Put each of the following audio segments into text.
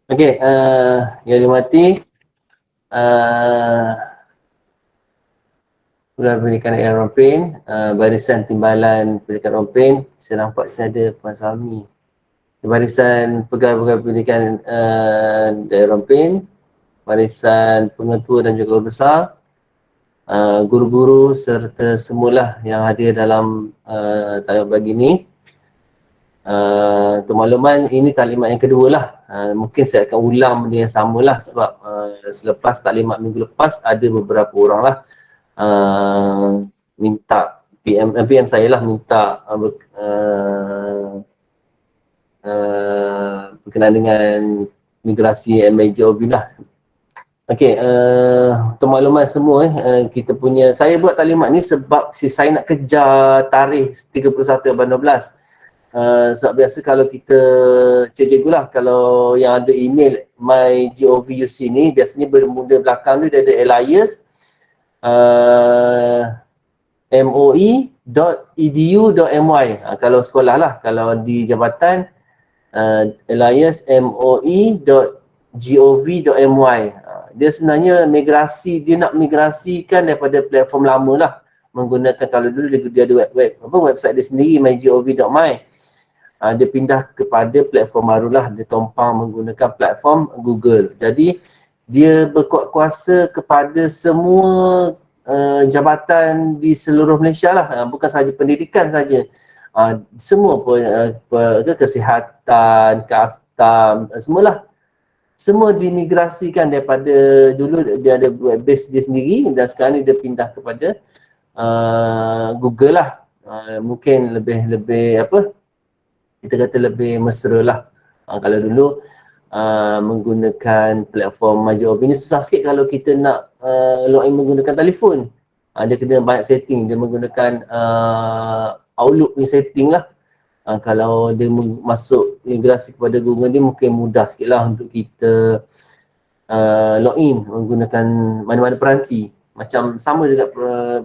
Okey, yang dimati Pegawai Pendidikan Daerah Rompin, Barisan Timbalan Pendidikan Rompin. Saya nampak sini ada Puan Salmi. Barisan Pegawai Pendidikan Daerah Rompin, Barisan Pengetua dan juga Guru Besar, guru-guru serta semualah yang hadir dalam talimat pagi ini. Untuk makluman, ini talimat yang kedua lah. Mungkin saya akan ulang benda yang sama lah sebab selepas talimat minggu lepas ada beberapa orang lah minta PM saya lah minta berkenaan dengan migrasi MIJOV lah. Okey, untuk makluman semua, kita punya, saya buat talimat ni sebab saya nak kejar tarikh 31/12. Sebab biasa kalau kita, cikgu lah, kalau yang ada email MyGovUC ni, biasanya bermula belakang tu dia ada alias moi.edu.my. Kalau sekolah lah, kalau di jabatan alias moi.gov.my. Dia sebenarnya migrasi, dia nak migrasikan daripada platform lama lah, menggunakan, kalau dulu dia ada website dia sendiri mygov.my. Dia pindah kepada platform baru lah, dia tumpang menggunakan platform Google. Jadi dia berkuat kuasa kepada semua jabatan di seluruh Malaysia lah, bukan sahaja pendidikan saja. Semua kesihatan, kaftam, semualah. Semua dimigrasikan daripada dulu dia ada web base dia sendiri dan sekarang ni dia pindah kepada Google lah. Mungkin lebih apa, kita kata lebih mesra lah. Kalau dulu menggunakan platform MyGov ini susah sikit kalau kita nak login menggunakan telefon. Dia kena banyak setting, dia menggunakan Outlook punya setting lah. Kalau dia masuk migrasi kepada Google ni mungkin mudah sikit lah untuk kita login menggunakan mana-mana peranti. Macam sama juga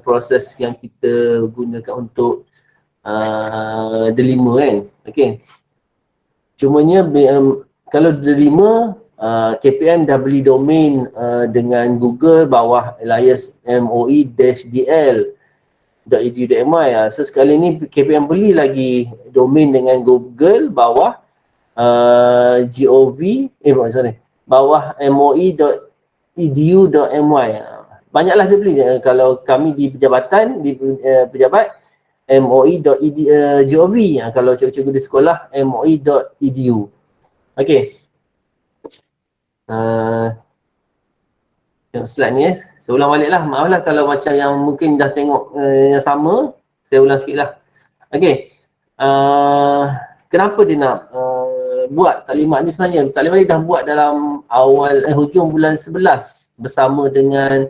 proses yang kita gunakan untuk Delima kan. Okay. Cumanya kalau Delima, KPM dah beli domain dengan Google bawah alias moi-dl.edu.my. So sekali ni KPM beli lagi domain dengan Google bawah bawah moi.edu.my. Banyaklah dia beli. Kalau kami di pejabatan, di pejabat moi.gov. Kalau cikgu-cikgu di sekolah moi.edu. Okey. Tengok slide ni saya ulang balik lah. Maaf lah kalau macam yang mungkin dah tengok yang sama, saya ulang sikit lah. Okey. Kenapa dia nak buat taklimat ni sebenarnya? Taklimat ni dah buat dalam hujung bulan 11 bersama dengan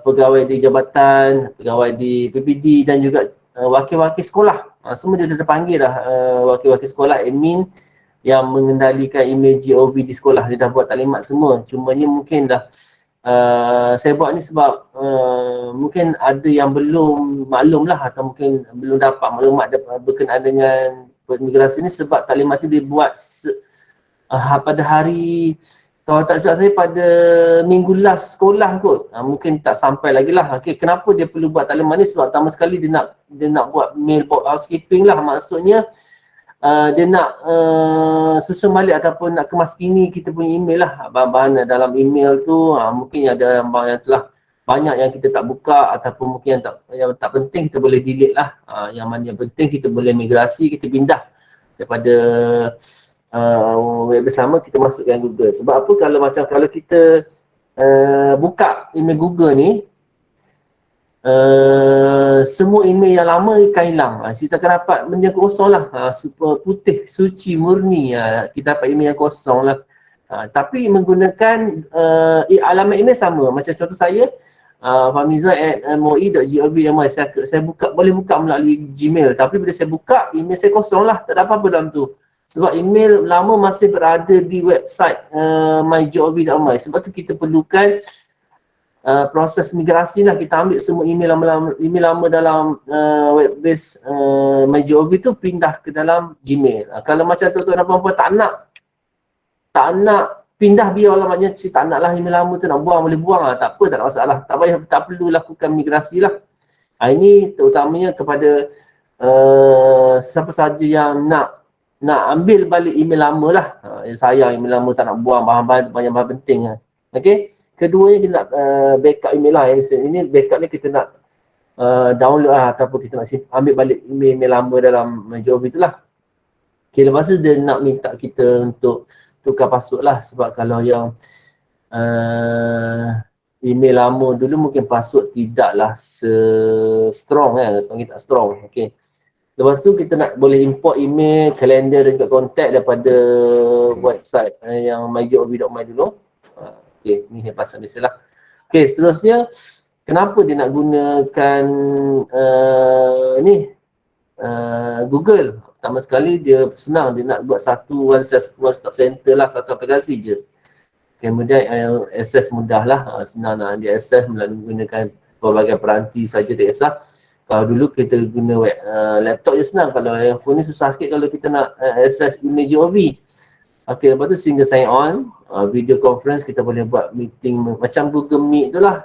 pegawai di jabatan, pegawai di PPD dan juga wakil-wakil sekolah. Semua dia dah panggil dah wakil-wakil sekolah, admin yang mengendalikan email GOV di sekolah. Dia dah buat taklimat semua. Cumanya mungkin dah saya buat ni sebab mungkin ada yang belum maklum lah atau mungkin belum dapat maklumat berkenaan dengan migrasi ni, sebab taklimat tu dibuat pada hari, kalau tak silap saya pada minggu last sekolah kot. Mungkin tak sampai lagi lah. Okay, kenapa dia perlu buat taklimat ni? Sebab pertama sekali dia nak buat mailbox housekeeping lah. Maksudnya dia nak susun balik ataupun nak kemaskini kita punya email lah. Bahan-bahan dalam email tu mungkin ada yang telah banyak yang kita tak buka, ataupun mungkin yang tak penting kita boleh delete lah. Yang mana yang penting kita boleh migrasi, kita pindah daripada web bersama, kita masukkan Google. Sebab apa, kalau kita buka email Google ni, semua email yang lama akan hilang. Kita akan dapat benda kosong lah, super putih, suci, murni. Kita dapat email yang kosong lah. Tapi menggunakan alamat email sama. Macam contoh saya, fahmizwan@moi.gov.my, saya boleh buka melalui Gmail, tapi bila saya buka, email saya kosong lah, tak ada apa-apa dalam tu. Sebab email lama masih berada di website mygov.my. Sebab tu kita perlukan proses migrasi lah. Kita ambil semua email lama dalam web base mygov tu, pindah ke dalam Gmail. Kalau macam tuan-tuan dan puan-puan tak nak tak nak pindah biar lah, maknanya tak nak lah email lama tu, nak buang boleh buang lah, tak apa, tak ada masalah, tak payah, tak perlu lakukan migrasi lah. Ini terutamanya kepada siapa saja yang nak ambil balik email lama lah. Sayang email lama, tak nak buang bahan-bahan penting lah. Okay, keduanya kita nak backup email lah. Ini backup ni kita nak download lah, ataupun kita nak ambil balik email lama dalam Job itulah. Okay, lepas tu dia nak minta kita untuk tukar password lah, sebab kalau yang email lama dulu mungkin password tidaklah strong kan, panggil tak strong. Okay, lepas tu kita nak boleh import email, kalender dan juga kontak daripada website yang myjob.my dulu. Okay, ni hepatan biasalah. Okay, seterusnya kenapa dia nak gunakan Google? Pertama sekali dia senang, dia nak buat satu one stop center lah, satu aplikasi je. Kemudian akses mudah lah, senang nak dia akses melalui menggunakan pelbagai peranti saja, tak kisah. Kalau dulu kita guna laptop je senang, kalau yang phone ni susah sikit kalau kita nak akses email JOV. Okay, lepas tu single sign on, video conference kita boleh buat meeting macam Google Meet tu lah.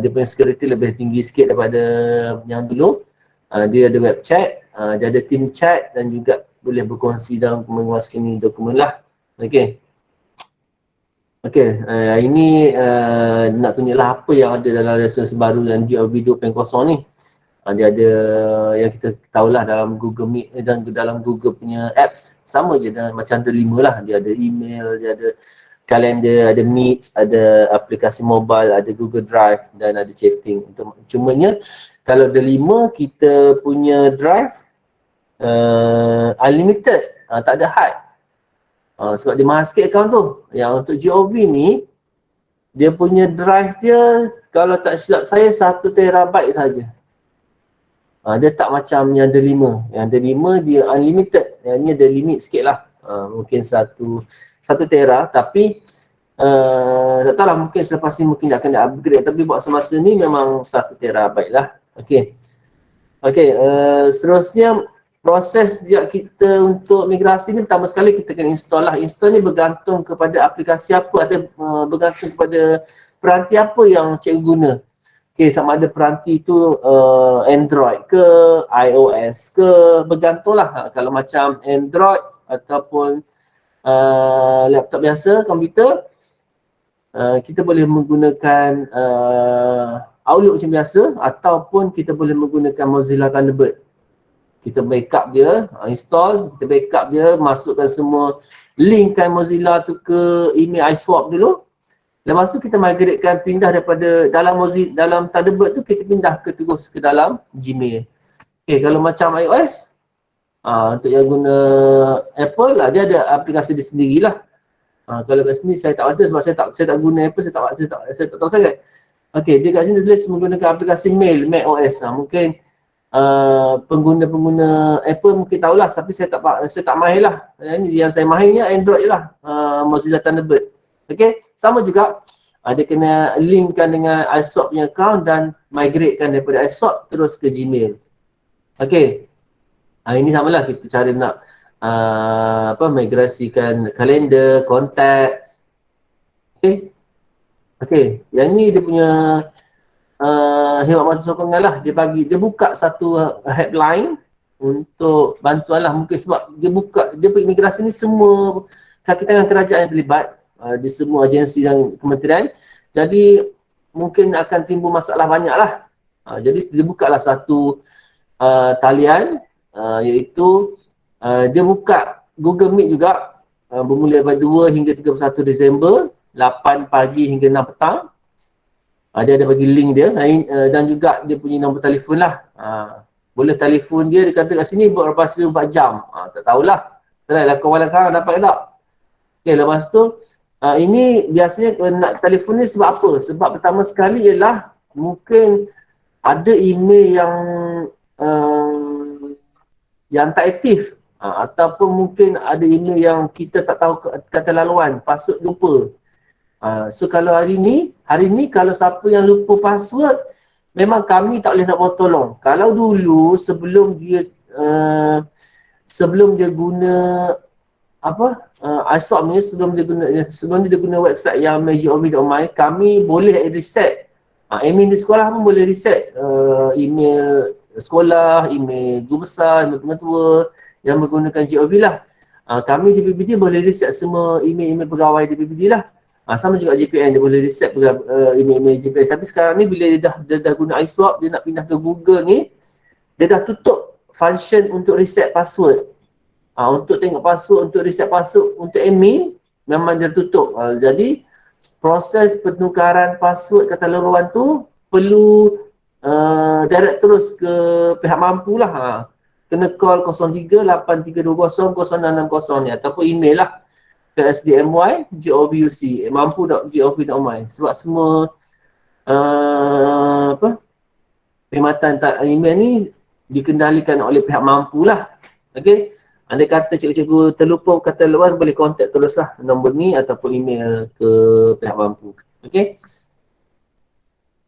Dia punya security lebih tinggi sikit daripada yang dulu. Dia ada web chat, dia ada team chat dan juga boleh berkongsi dan menguasai dokumen lah. Okay. Okay, ini nak tunjuklah apa yang ada dalam resolusi baru yang JOV 2.0 ni. Dia ada yang kita tahulah dalam Google Meet dan dalam Google punya apps sama je macam The5 lah. Dia ada email, dia ada kalender, ada Meet, ada aplikasi mobile, ada Google Drive dan ada chatting. Cumanya kalau The5 kita punya drive unlimited, tak ada had. Sebab dia mahal sikit account tu. Yang untuk JOV ni, dia punya drive dia kalau tak silap saya 1 terabyte saja. Dia tak macam yang The5. Yang The5 dia unlimited. Yang ni ada limit sikit lah. Mungkin 1 tera, tapi tak tahu lah, mungkin selepas ni mungkin dia akan upgrade, tapi buat semasa ni memang 1 terabyte lah. Okay. Okay, seterusnya proses dia kita untuk migrasi ni, pertama sekali kita kena install lah. Install ni bergantung kepada aplikasi apa, atau bergantung kepada peranti apa yang cikgu guna. Okay, sama ada peranti tu Android ke, iOS ke, bergantung lah. Kalau macam Android ataupun laptop biasa, komputer, kita boleh menggunakan Outlook macam biasa, ataupun kita boleh menggunakan Mozilla Thunderbird. Kita backup dia, install, kita backup dia, masukkan semua, linkkan Mozilla tu ke email iSwap dulu. Lepas tu kita migratekan, pindah daripada dalam Mozilla, dalam Thunderbird tu kita pindah terus ke dalam Gmail. Okay, kalau macam iOS, untuk yang guna Apple lah, dia ada aplikasi dia sendirilah. Kalau kat sini saya tak rasa sebab saya tak guna Apple, saya tak tahu sangat. Okay, dia kat sini tulis menggunakan aplikasi mail, macOS. Mungkin pengguna-pengguna Apple mungkin tahulah, tapi saya tak mahir lah. Ini yang saya mahirnya Android je lah, Mozilla Thunderbird. Okay, sama juga dia kena linkkan dengan iSwap punya account dan migratekan daripada iSwap terus ke Gmail. Okay, ini samalah kita cara nak migrasikan kalender, kontak. Okay. Okay, yang ni dia punya hemat bantu sokongan lah. Dia buka satu helpline untuk bantuan lah, mungkin sebab dia imigrasi ni semua kaki tangan kerajaan yang terlibat di semua agensi dan kementerian, jadi mungkin akan timbul masalah banyak lah. Jadi dia buka lah satu talian, iaitu dia buka Google Meet juga, bermula daripada 2 hingga 31 Disember 8 pagi hingga 6 petang. Dia ada bagi link dia, dan juga dia punya nombor telefon lah. Boleh telefon dia kata kat sini lepas 24 jam. Tak tahulah. Try lah kawan kawan dapat ke tak. Okay, lepas tu ini biasanya nak telefon ni sebab apa? Sebab pertama sekali ialah mungkin ada email yang tak aktif, ataupun mungkin ada email yang kita tak tahu kata laluan, password lupa. So kalau hari ni kalau siapa yang lupa password, memang kami tak boleh nak bawa tolong. Kalau dulu sebelum dia guna iSwap ni sebelum dia guna website yang majorov.my, kami boleh reset. Admin di sekolah pun boleh reset email sekolah, email guru besar, email pengetua yang menggunakan GOV lah. Kami di PPD boleh reset semua email-email pegawai di PPD lah. Sama juga JPN, dia boleh reset email-email JPN. Tapi sekarang ni bila dia dah guna iSwap, dia nak pindah ke Google ni, dia dah tutup function untuk reset password. Untuk tengok password, untuk reset password untuk admin, memang dia tutup. Jadi proses penukaran password kata laluan tu perlu direct terus ke pihak mampu lah. Kena call 03-8320-0660 ni ataupun email lah ke sdmy.govuc mampu.gov.my, sebab semua perkhidmatan email ni dikendalikan oleh pihak mampu lah. Okey. Andai kata cikgu-cikgu terlupa kata luar, boleh kontak teruslah nombor ni ataupun email ke pihak mampu. Okey.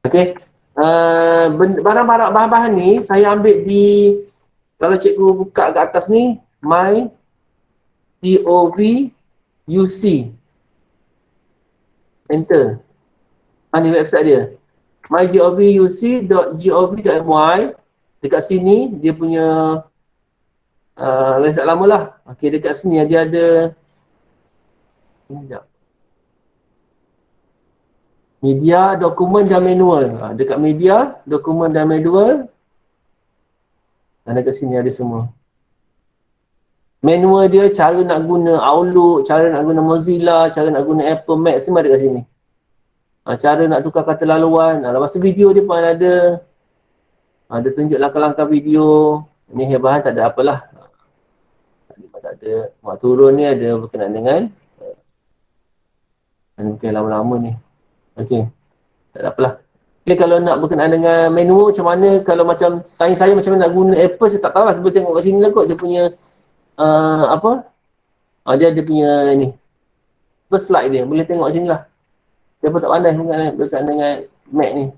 Okey. Barang-barang bahan-bahan ni saya ambil di, kalau cikgu buka kat atas ni, my GOVUC. Enter. Ni website dia. mygovuc.gov.my. Dekat sini dia punya website lama lah. Okey, dekat sini dia ada media, dokumen dan manual. Dekat media, dokumen dan manual, dekat sini ada semua. Manual dia, cara nak guna Outlook, cara nak guna Mozilla, cara nak guna Apple Mac, semua ada kat sini. Cara nak tukar kata laluan. Lepas tu video dia pun ada. Dia tunjuk langkah-langkah video. Ni hebat, tak ada apalah. Tak ada. Mak turun ni ada berkenaan dengan mungkin lama-lama ni. Okey. Tak ada apalah. Okay, kalau nak berkenaan dengan menu macam mana, kalau macam tanya saya macam mana nak guna Apple, saya tak tahu lah. Cuba tengok kat sini lah kot. Dia punya dia ada punya ni. First slide dia. Boleh tengok kat sini lah. Siapa tak pandai berkenaan dengan Mac ni,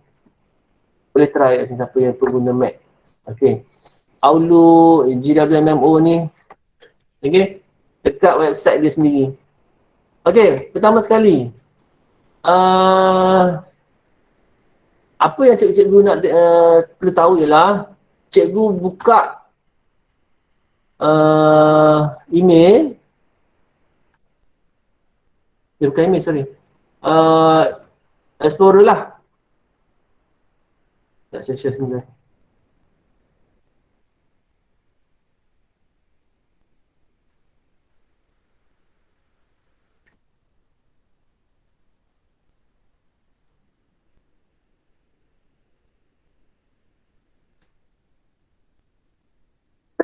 boleh try kat sini siapa yang pengguna Mac. Okey. Outlook, GWMMO ni. Okey. Dekat website dia sendiri. Okey, pertama sekali. Apa yang cikgu-cikgu nak perlu tahu ialah cikgu buka email. Bukan email, sorry. Explorer lah. Tak saya share sini.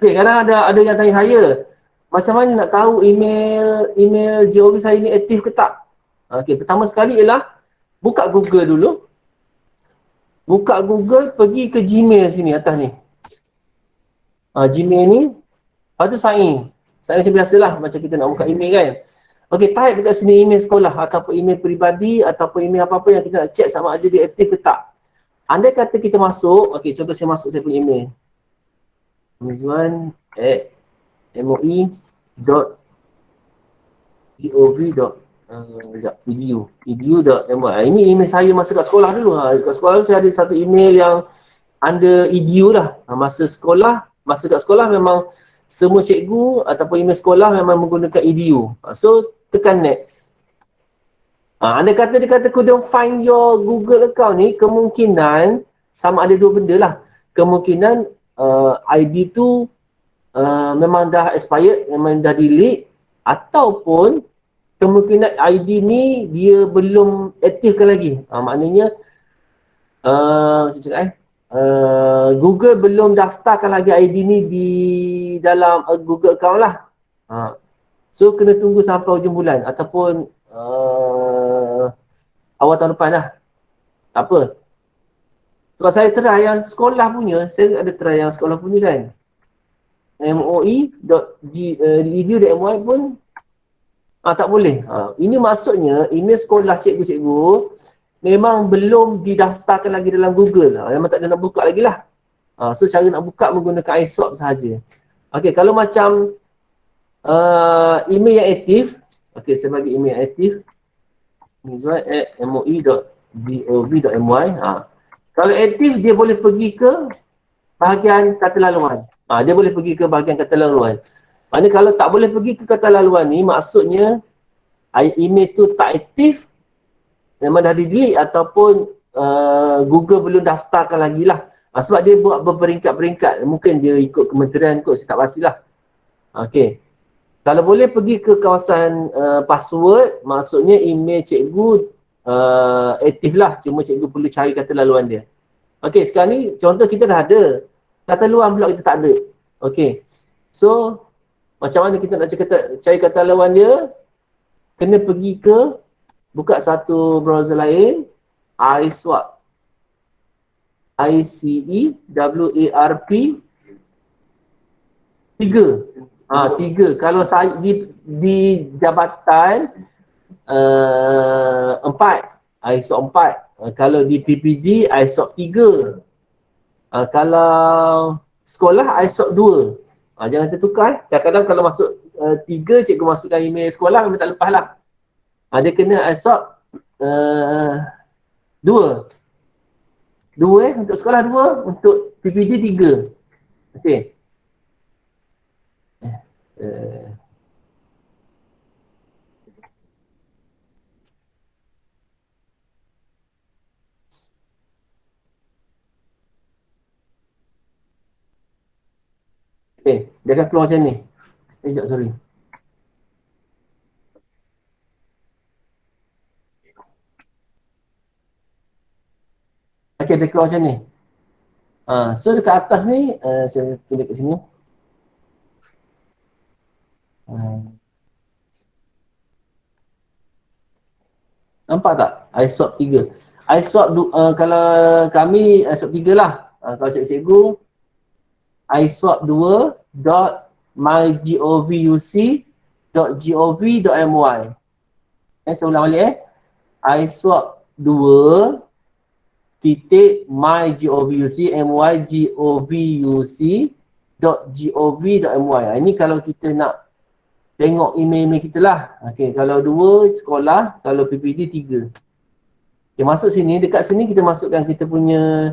Okey, kadang ada yang tanya saya, macam mana nak tahu email GOV saya ni aktif ke tak? Okey, pertama sekali ialah buka Google dulu. Buka Google, pergi ke Gmail sini atas ni. Gmail ni, lepas tu sign in. Sign in macam biasalah, macam kita nak buka email kan. Okey, type dekat sini email sekolah ataupun email peribadi ataupun email apa-apa yang kita nak check sama ada dia aktif ke tak. Andai kata kita masuk, okey, contoh saya masuk saya punya email. moi@moi.gov.edu.my. Ini email saya masa kat sekolah dulu. Kat sekolah saya ada satu email yang under edu lah. Masa kat sekolah memang semua cikgu ataupun email sekolah memang menggunakan edu. So tekan next. Anda kata dia kata couldn't find your Google account ni, kemungkinan sama ada dua benda lah. Kemungkinan ID tu memang dah expired, memang dah delete, ataupun kemungkinan ID ni dia belum aktifkan lagi. Maknanya Google belum daftarkan lagi ID ni di dalam Google account lah. So kena tunggu sampai hujung bulan ataupun awal tahun depan lah. Tak apa. Sebab saya try yang sekolah punya, saya ada try yang sekolah punya kan. moi.edu.my pun tak boleh. Ini maksudnya email sekolah cikgu-cikgu memang belum didaftarkan lagi dalam Google. Memang tak ada nak buka lagi lah. So cara nak buka menggunakan iSwap sahaja. Okey, kalau macam email yang aktif. Okey, saya bagi email yang aktif. moi.gov.my. Kalau aktif, dia boleh pergi ke bahagian kata laluan. Dia boleh pergi ke bahagian kata laluan. Maknanya kalau tak boleh pergi ke kata laluan ni, maksudnya email tu tak aktif, memang dah di-delete ataupun Google belum daftarkan lagi lah. Sebab dia buat berperingkat-peringkat. Mungkin dia ikut kementerian kot, saya tak pastilah. Okey. Kalau boleh pergi ke kawasan password, maksudnya email cikgu aktif lah. Cuma cikgu perlu cari kata laluan dia. Okey, sekarang ni contoh kita dah ada. Kata laluan pula kita tak ada. Okey. So, macam mana kita nak cari kata laluan dia? Kena pergi ke, buka satu browser lain, iSwap. ICEWARP 3. Kalau saya di jabatan 4, iSwap 4. Kalau di PPD, iSwap 3. Kalau sekolah, iSwap 2. Jangan tertukar. Kadang-kadang kalau masuk 3, cikgu masukkan email sekolah, memang tak lepas lah. Dia kena iSwap 2. 2 untuk sekolah 2, untuk PPD 3. Okey. Okey, dia akan keluar macam ni. Sekejap, sorry. Okey, dia keluar macam ni. So dekat atas ni, saya tulis kat sini. Nampak tak? iSwap 3. iSwap, kalau kami iSwap 3 lah. Kalau cikgu, iSwap 2.mygovuc.gov.my. Saya ulang balik iSwap 2 titik mygovuc.gov.my. Ini kalau kita nak tengok email-email kita lah. Okay, kalau 2 sekolah, kalau PPD 3. Okay, masuk sini, dekat sini kita masukkan kita punya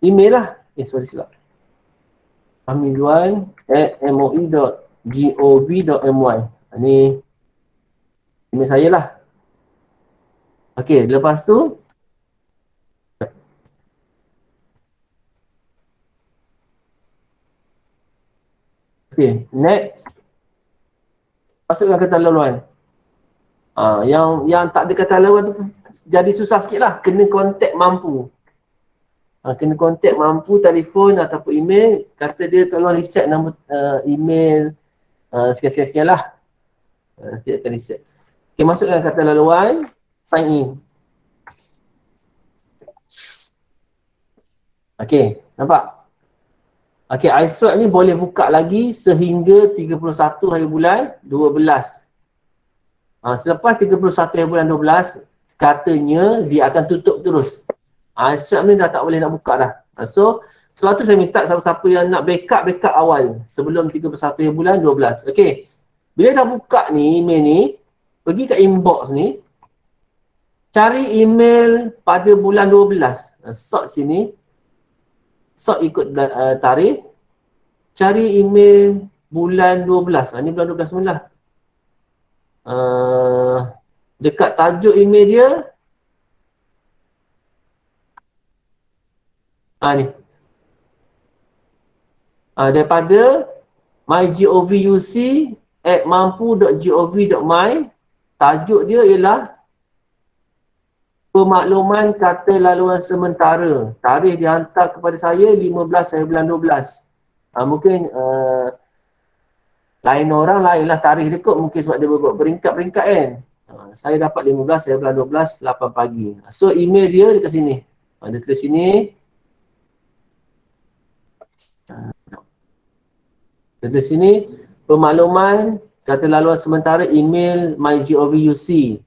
email lah. Sorry silap. amizwan@moi.gov.my. Ini email saya lah. Okay, lepas tu okay, next. Masukkan kata laluan. Yang tak ada kata laluan tu jadi susah sikit lah. Kena kontak mampu. Kena kontak mampu, telefon ataupun email. Kata dia tolong reset nombor email sekian-sekian lah. Nanti akan reset. Okay, masukkan kata laluan. Sign in. Okay, nampak? Okay, iSwap ni boleh buka lagi sehingga 31 hari bulan 12. Selepas 31 hari bulan 12, katanya dia akan tutup terus. iSwap ni dah tak boleh nak buka dah. So, sebab tu saya minta siapa-siapa yang nak backup awal sebelum 31 hari bulan 12. Okay, bila dah buka ni email ni, pergi kat inbox ni, cari email pada bulan 12. Sort sini. Sort ikut tarikh. Cari email bulan 12. Ni bulan 12 semula. Dekat tajuk email dia. Ni. Daripada mygovuc@mampu.gov.my. Tajuk dia ialah pemakluman kata laluan sementara. Tarikh dihantar kepada saya 15 hari bulan 12. Mungkin lain orang lainlah tarikh dia kot. Mungkin sebab dia buat peringkat-peringkat kan. Saya dapat 15 hari bulan 12, 8 pagi. So email dia dekat sini. Dia tulis sini. Dia tulis sini. Pemakluman kata laluan sementara email mygovuc.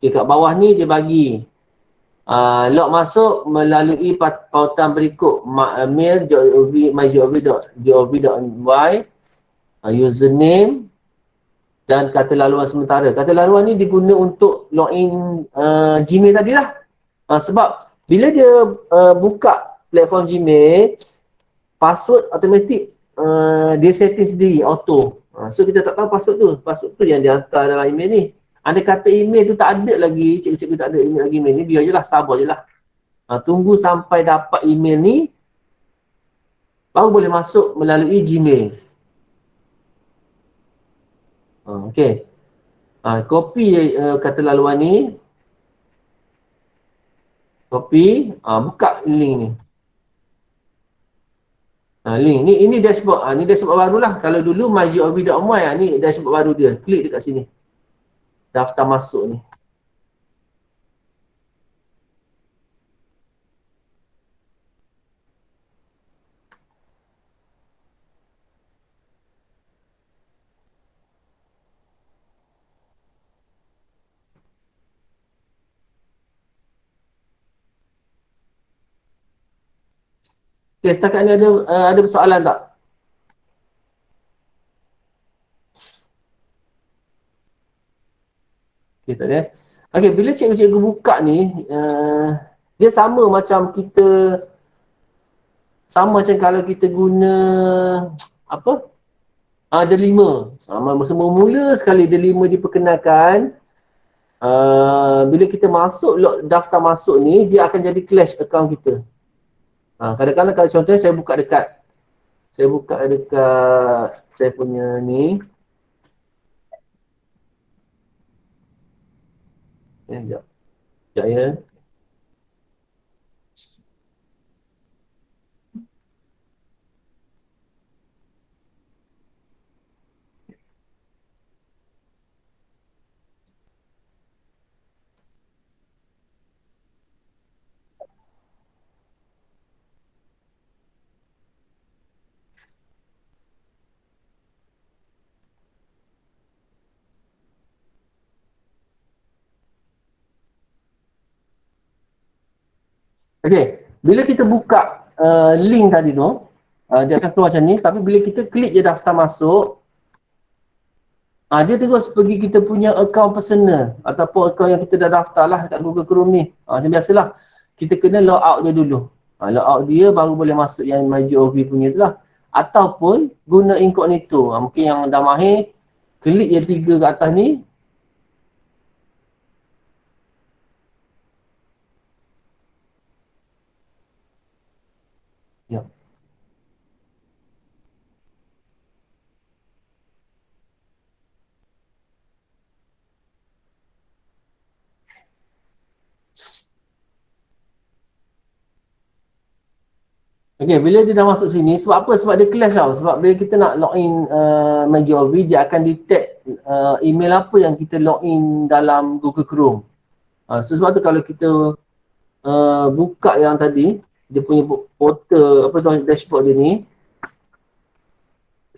Okay, kat bawah ni dia bagi log masuk melalui pautan berikut mail mygov.my. username dan kata laluan sementara. Kata laluan ni diguna untuk login Gmail tadi lah. Sebab bila dia buka platform Gmail, password automatik dia setting sendiri, auto. So kita tak tahu password tu. Password tu yang dia hantar dalam email ni. Andai kata email tu tak ada lagi, cikgu-cikgu tak ada email lagi email ni, biar je lah, sabar je lah. Tunggu sampai dapat email ni, baru boleh masuk melalui Gmail. Okay. Copy kata laluan ni, copy, buka link ni. Link ni, ini dashboard. Ni dashboard baru lah. Kalau dulu mygov.my, ni dashboard baru dia. Klik dekat sini. Daftar masuk ni. Okay, setakat ni ada persoalan tak? Okay, tak ada. Okay, bila cikgu-cikgu buka ni, dia sama macam kalau kita guna apa? Delima. Masa mula sekali Delima diperkenalkan, bila kita masuk daftar masuk ni, dia akan jadi clash account kita. Kadang-kadang kalau contohnya saya buka dekat saya punya ni. Sekejap ya. Okay, bila kita buka link tadi tu, dia akan keluar macam ni. Tapi bila kita klik je daftar masuk, dia terus pergi kita punya account personal ataupun account yang kita dah daftar lah kat Google Chrome ni. Macam biasalah, kita kena log out dia dulu. Log out dia baru boleh masuk yang mygov punya tu lah. Ataupun guna incognito. Mungkin yang dah mahir, klik je 3 kat atas ni. Ya. Okay, bila dia dah masuk sini, sebab apa? Sebab dia clash tau. Sebab bila kita nak login mygov, dia akan detect email apa yang kita login dalam Google Chrome. So sebab tu kalau kita buka yang tadi, dia punya portal, dashboard dia ni,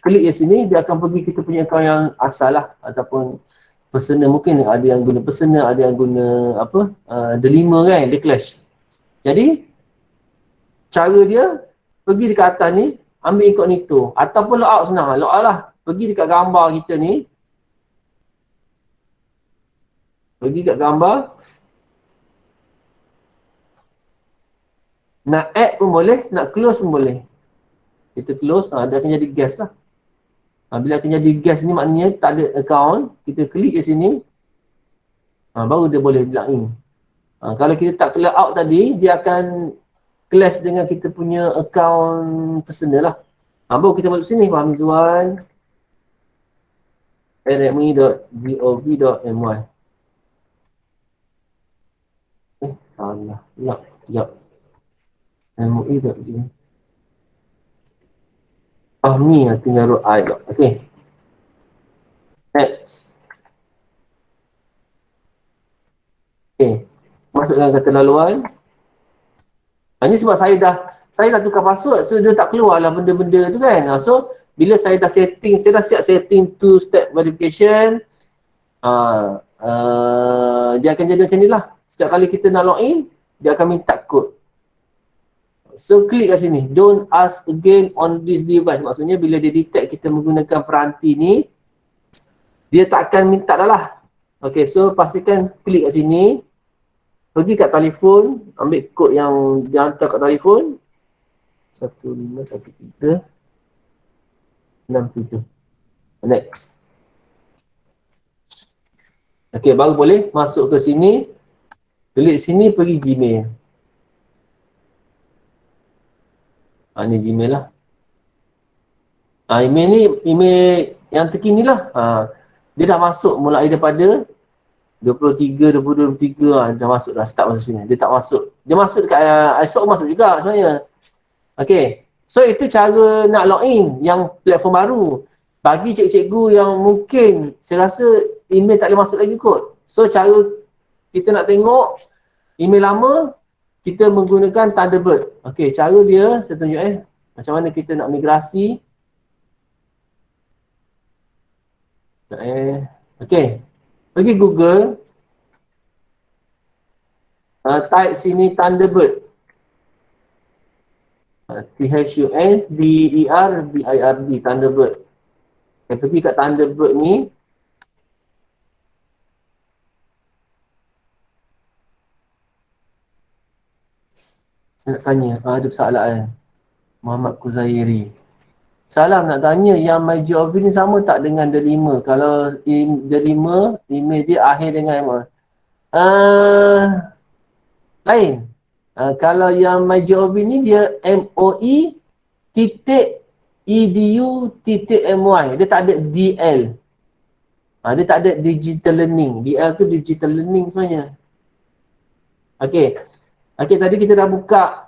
klik di sini, dia akan pergi kita punya account yang asal lah, ataupun personal. Mungkin ada yang guna personal, ada yang guna Delima kan, dia clash. Jadi cara dia, pergi dekat atas ni, ambil incognito. Ataupun log out senang, log out lah. Pergi dekat gambar kita ni. Pergi dekat gambar. Nak add pun boleh, nak close pun boleh. Kita close, dia akan jadi guest lah. Bila akan jadi guest ni maknanya tak ada account. Kita klik di sini. Baru dia boleh login. Kalau kita tak clear out tadi, dia akan clash dengan kita punya account personal lah. Baru kita masuk sini, Hamizwan rmi.gov.my. Allah, ya. MUI.gov. Ni tinggal root I. Okay. Next. Okay. Masukkan kata laluan. Ini sebab saya dah tukar password, so dia tak keluar lah benda-benda tu kan. So bila saya dah siap setting 2-step verification, dia akan jadi macam ni lah. Setiap kali kita nak login, dia akan minta kod. So klik kat sini, don't ask again on this device. Maksudnya bila dia detect kita menggunakan peranti ni, dia tak akan minta dah lah. Okay, so pastikan klik kat sini, pergi kat telefon, ambil kod yang dia hantar kat telefon 151367. Next. Okay, baru boleh masuk ke sini. Klik sini, pergi Gmail. Ni Gmail lah. Email ni email yang terkini lah. Dia dah masuk mulai daripada 23 dah masuk dah, start masuk sini. Dia tak masuk. Dia masuk dekat iSwap masuk juga sebenarnya. Okay. So itu cara nak login yang platform baru. Bagi cikgu-cikgu yang mungkin saya rasa email tak boleh masuk lagi kot. So cara kita nak tengok email lama, kita menggunakan Thunderbird. Okay, cara dia saya tunjuk macam mana kita nak migrasi. Okay, pergi Google, type sini Thunderbird, Thunderbird, Thunderbird. Okay, pergi kat Thunderbird ni, nak tanya, ada persoalan Muhammad Kuzairi. Salam, nak tanya yang MyJob ni sama tak dengan Delima? Kalau Delima, email dia akhir dengan lain. Kalau yang MyJob ni dia MOE.edu.my. Dia tak ada DL. Dia tak ada digital learning. DL tu digital learning sebenarnya. Okay. Okay, tadi kita dah buka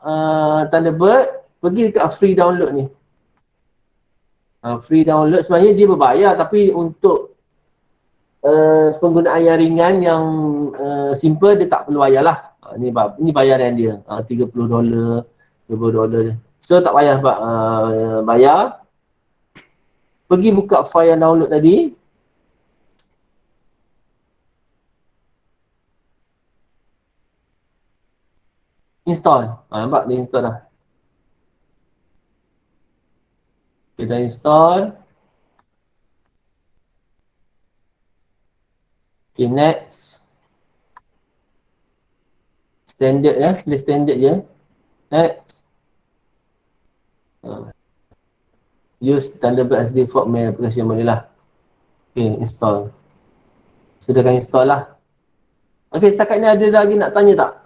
Thunderbird. Pergi dekat free download ni. Free download sebenarnya dia berbayar, tapi untuk penggunaan yang ringan yang simple dia tak perlu bayar lah. Ni bayaran dia, $30, $20. So tak payah bayar. Pergi buka file yang download tadi. Install. Nampak dia install dah. Kita install. Okay, next. Standard ya, dia standard je. Next. Use Thunderbird as default mail application boleh lah. Okay, install. Sudah kan install lah. Okay, setakat ni ada lagi nak tanya tak?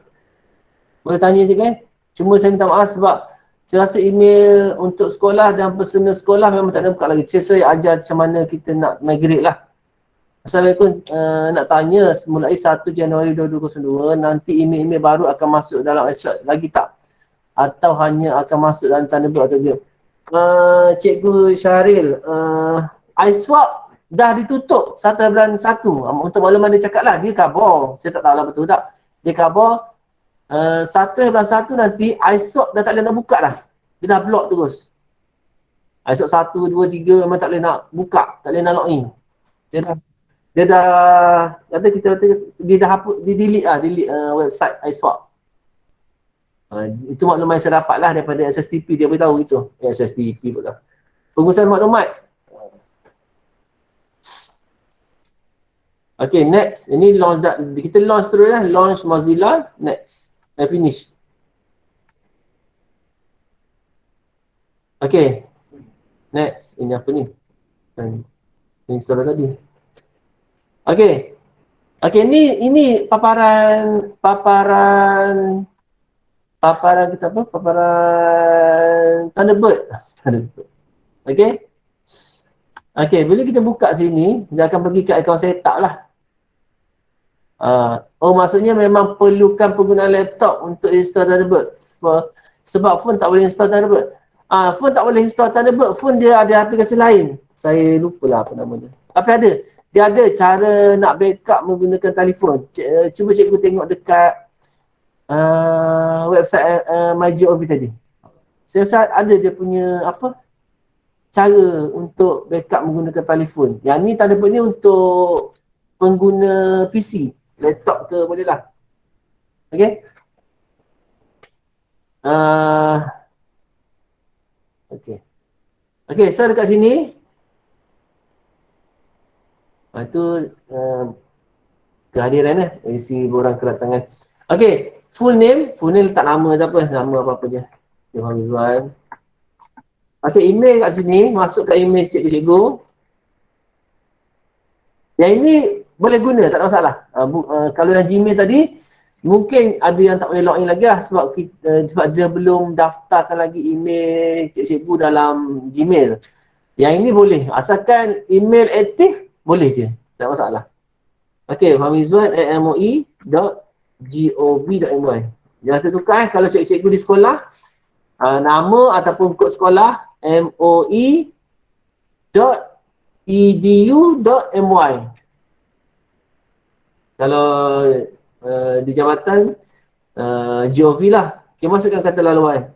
Boleh tanya je kan? Cuma saya minta maaf sebab saya rasa email untuk sekolah dan personal sekolah memang tak ada buka lagi. Saya ajar macam mana kita nak migrate lah. Assalamualaikum, nak tanya mulai 1 Januari 2002 nanti email-email baru akan masuk dalam iSwap lagi tak? Atau hanya akan masuk dalam Thunderbird atau dia? Cikgu Syahril, iSwap dah ditutup 1/1. Untuk makluman dia cakap lah, dia khabar. Saya tak tahu lah betul tak. Dia khabar 1/1 nanti iSwap dah tak boleh nak buka dah. Dia dah block terus. iSwap 1, 2, 3 memang tak boleh nak buka, tak boleh nak login. Dia dah kata kita kata dia dah hapus, dia delete website iSwap. Itu maklumat yang saya dapat lah daripada SSTP, dia beritahu gitu. SSTP pula. Pengurusan maklumat. Okay, next. Ini launch kita launch terus lah. Launch Mozilla. Next. Finish. Okay. Next. Ini apa ni? Install tadi. Okay. Okay, ini paparan kita apa? Paparan Thunderbird. Okay. Okay, bila kita buka sini, dia akan pergi ke akaun setup lah. Maksudnya memang perlukan penggunaan laptop untuk install Thunderbird. Sebab phone tak boleh install Thunderbird. Phone tak boleh install Thunderbird, phone dia ada aplikasi lain. Saya lupa lah apa nama dia. Tapi ada. Dia ada cara nak backup menggunakan telefon. Cuba cikgu tengok dekat website MyJob tadi. Saya rasa ada dia punya apa? Cara untuk backup menggunakan telefon. Yang ni Thunderbird ni untuk pengguna PC. Laptop ke boleh lah. Okay. Okay. Okay, so dekat sini itu kehadiran isi borang kedatangan. Okay, full name letak nama je apa, nama apa-apa je. Johan Rizwan. Okay, email kat sini, masuk kat email cikgu-cikgu. Yang ini boleh guna, tak ada masalah. Kalau yang Gmail tadi, mungkin ada yang tak boleh login lagi lah sebab dia belum daftarkan lagi email cikgu dalam Gmail. Yang ini boleh, asalkan email aktif, boleh je, tak ada masalah. Okay, fahmizwan@moi.gov.my. Jangan tertukar kalau cikgu-cikgu di sekolah, nama ataupun kod sekolah moi.edu.my. Kalau di jabatan GOV lah. Okay, masukkan kata laluan.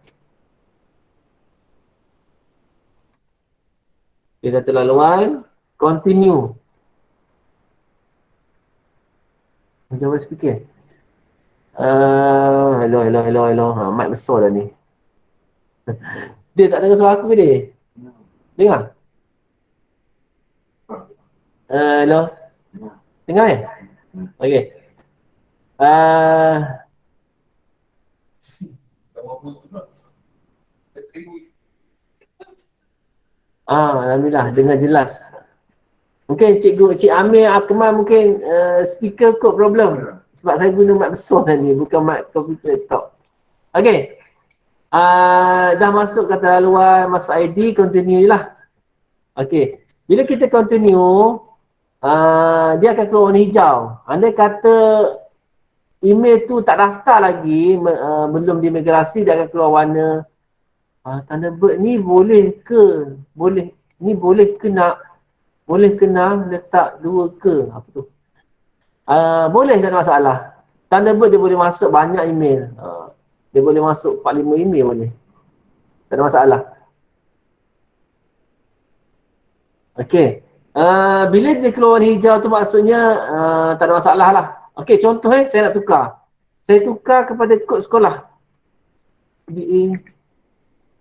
Okay, kata laluan, continue. Jawab speaker. Hello. Mic besar dah ni. Dia tak dengar suara aku ke dia? Dengar? Hello? Dengar ya? Okay. Alhamdulillah, dengar jelas. Mungkin Cik Amir Akmal mungkin speaker kot problem. Sebab saya guna mic besar ni, bukan mic komputer laptop. Okay. Dah masuk kata laluan, masuk ID, continue je lah. Okay. Bila kita continue, dia akan keluar warna hijau. Andai kata email tu tak daftar lagi, belum dimigrasi, dia akan keluar warna Thunderbird ni boleh ke? Boleh kena letak 2 ke? Apa tu? Boleh, tak ada masalah. Thunderbird dia boleh masuk banyak email. Dia boleh masuk 4-5 email boleh. Tak ada masalah. Okey. Bila dia keluar warna hijau tu maksudnya tak ada masalah lah. Okey, contoh saya nak tukar. Saya tukar kepada kod sekolah. BA.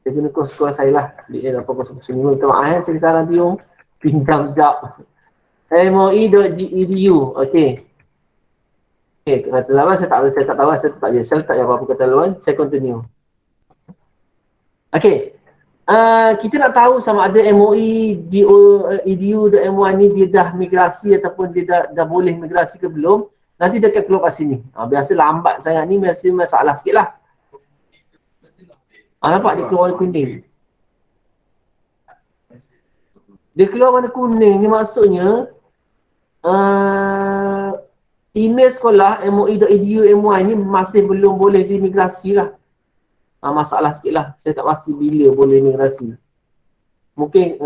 Saya guna kod sekolah saya lah. BA 8005. Minta maaf saya salah tiung. Pinjam jap. moi.edu. Okey. Okey, kata lawan saya tak tahu, saya tak je. Saya tak jawab apa kata lawan, saya continue. Okey. Kita nak tahu sama ada moi.edu.my ni dia dah migrasi ataupun dia dah boleh migrasi ke belum. Nanti dia akan keluar kat sini. Biasa lambat sangat ni, biasa masalah sikit lah. Nampak dia keluar warna kuning. Dia keluar warna kuning ni maksudnya email sekolah moi.edu.my ni masih belum boleh dimigrasi lah. Masalah sikit lah. Saya tak pasti bila boleh migrasi. Mungkin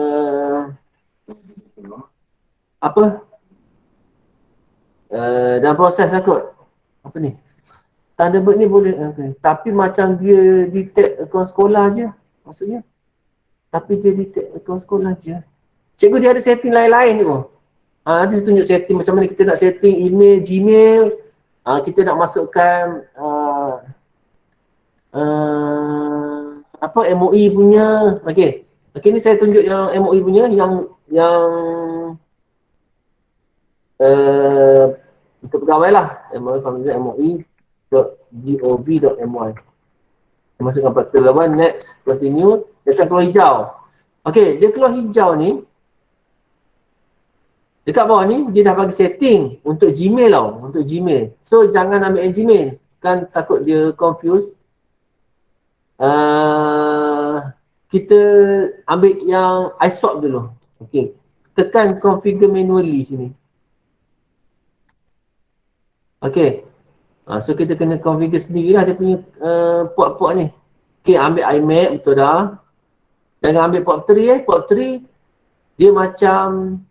dalam proses lah kot. Apa ni? Thunderbird ni boleh. Okay. Tapi macam dia detect akaun sekolah je. Maksudnya. Tapi dia detect akaun sekolah je. Cikgu dia ada setting lain-lain je. Nanti saya tunjuk setting macam mana kita nak setting email, Gmail. Kita nak masukkan MOE punya. Okey ni saya tunjuk yang MOE punya yang untuk pegawai lah. moi.gov.my. Masukkan part lawan, next, continue. Dia akan keluar hijau. Okey, dia keluar hijau ni. Dekat bawah ni, dia dah bagi setting untuk Gmail tau. Untuk Gmail. So, jangan ambil yang Gmail. Kan takut dia confused. Kita ambil yang iSwap dulu. Okey. Tekan configure manually sini. Okey. So, kita kena configure sendirilah dia punya port-port ni. Okey, ambil iMac, betul dah. Jangan ambil port 3 Port 3, dia macam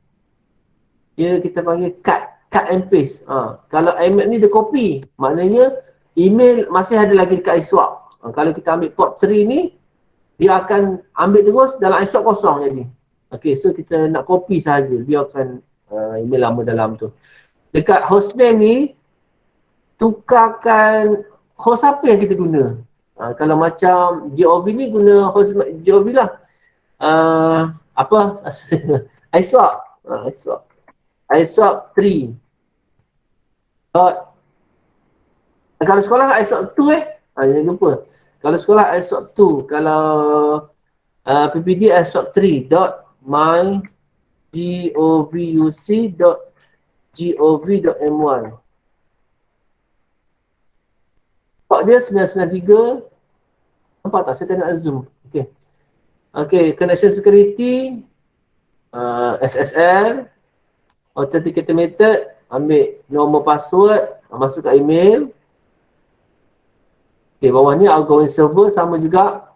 kita panggil cut and paste. Kalau iMac ni dia copy, maknanya email masih ada lagi dekat iSwap. Kalau kita ambil port 3 ni, dia akan ambil terus dalam iSwap kosong jadi. Okay, so kita nak copy sahaja, biarkan email lama dalam tu. Dekat hostname ni, tukarkan host apa yang kita guna. Kalau macam GOV ni guna host GOV lah. Apa? iSwap. iSwap. iSwap 3. Kalau sekolah iSwap 2 jangan lupa. Kalau sekolah iSwap 2, kalau PPD iSwap 3 .mygovuc.gov.my. Pak dia 993. Nampak tak? Saya tak nak zoom. Okay, connection security, SSL, authenticator method, ambil nombor password, masuk ke email. Okay, bawah ni outgoing server sama juga.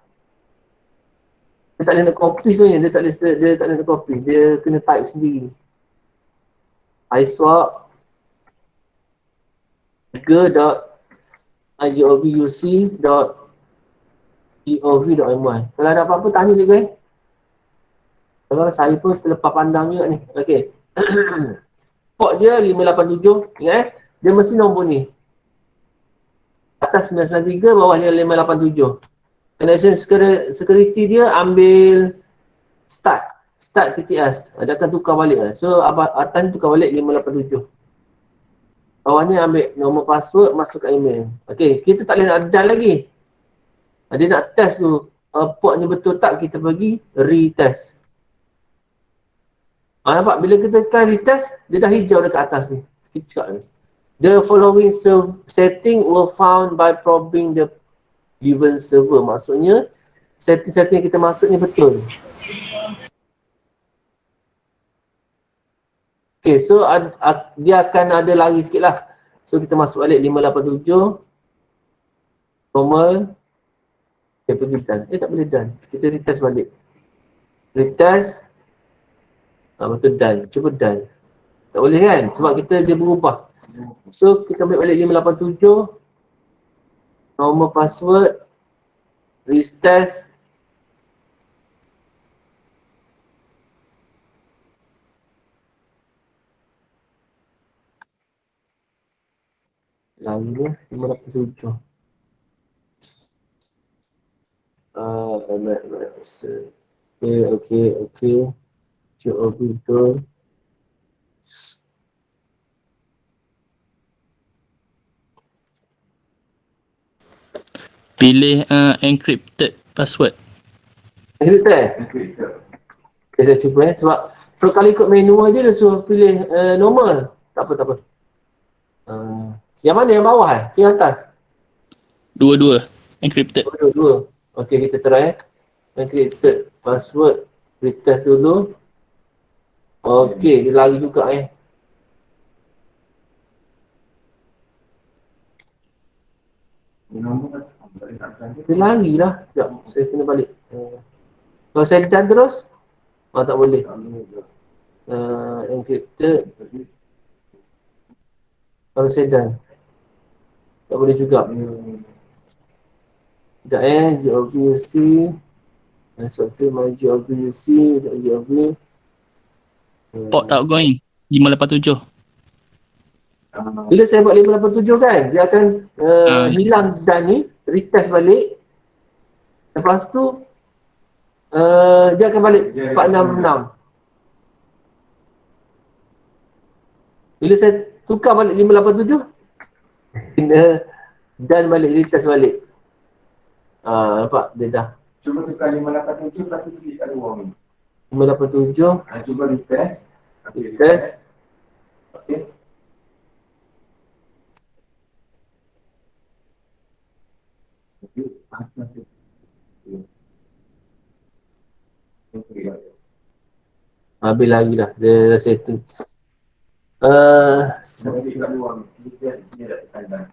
Dia tak boleh nak copy sebenarnya, dia tak boleh nak copy, dia kena type sendiri. iSwap 3.igovuc.gov.my. Kalau ada apa-apa tanya cikgu Kalau saya pun terlepas pandang juga ni. Okay. Port dia 587, ingat dia mesti nombor ni. Atas 993, bawahnya 587. Connection security dia ambil start TTS. Dia akan tukar balik. So atas ni tukar balik 587. Bawah ni ambil nombor password, masuk ke email. Okay, kita tak boleh nak dal lagi. Dia nak test tu, port ni betul tak, kita pergi retest. Nampak? Bila kita tekan retest, dia dah hijau dekat atas ni. Sekejap ni. The following setting were found by probing the given server. Maksudnya, setting-setting yang kita masuk ni betul. Okay, so dia akan ada lari sikit lah. So, kita masuk balik 587. Normal. Okay, pergi done. Tak boleh done. Kita retest balik. Retest. Betul done. Cuba done. Tak boleh kan? Sebab dia berubah. So, kita ambil balik 587. Normal password. Retest. Lagi 587. Okay. Cuba betul. Pilih encrypted password. Encrypted? Okay, saya cuba sebab kalau ikut manual dia suruh pilih normal. Tak apa. Yang mana yang bawah Yang atas? Dua-dua. Encrypted. Dua. Okay, kita try encrypted password. Retest dulu. Okay, dia lari juga Dia lari lah. Sekejap, saya kena balik. Kalau saya done terus, tak boleh. Encrypted. Kalau saya done, tak boleh juga. Sekejap GOVUC. Masuk ke my GOVUC.gov. Port outgoing 587. Bila saya buat 587 kan, dia akan hilang done ni, retest balik. Lepas tu, dia akan balik 466. Bila saya tukar balik 587, kena done balik, retest balik. Nampak? Dia dah. Cuba tukar 587 tapi pilih kat luar ni. 587. Cuba retest. Retest. Okay. Habis lagi dah. Dia dah setting. Sampai kat luar ni. Dia dah tekan dah.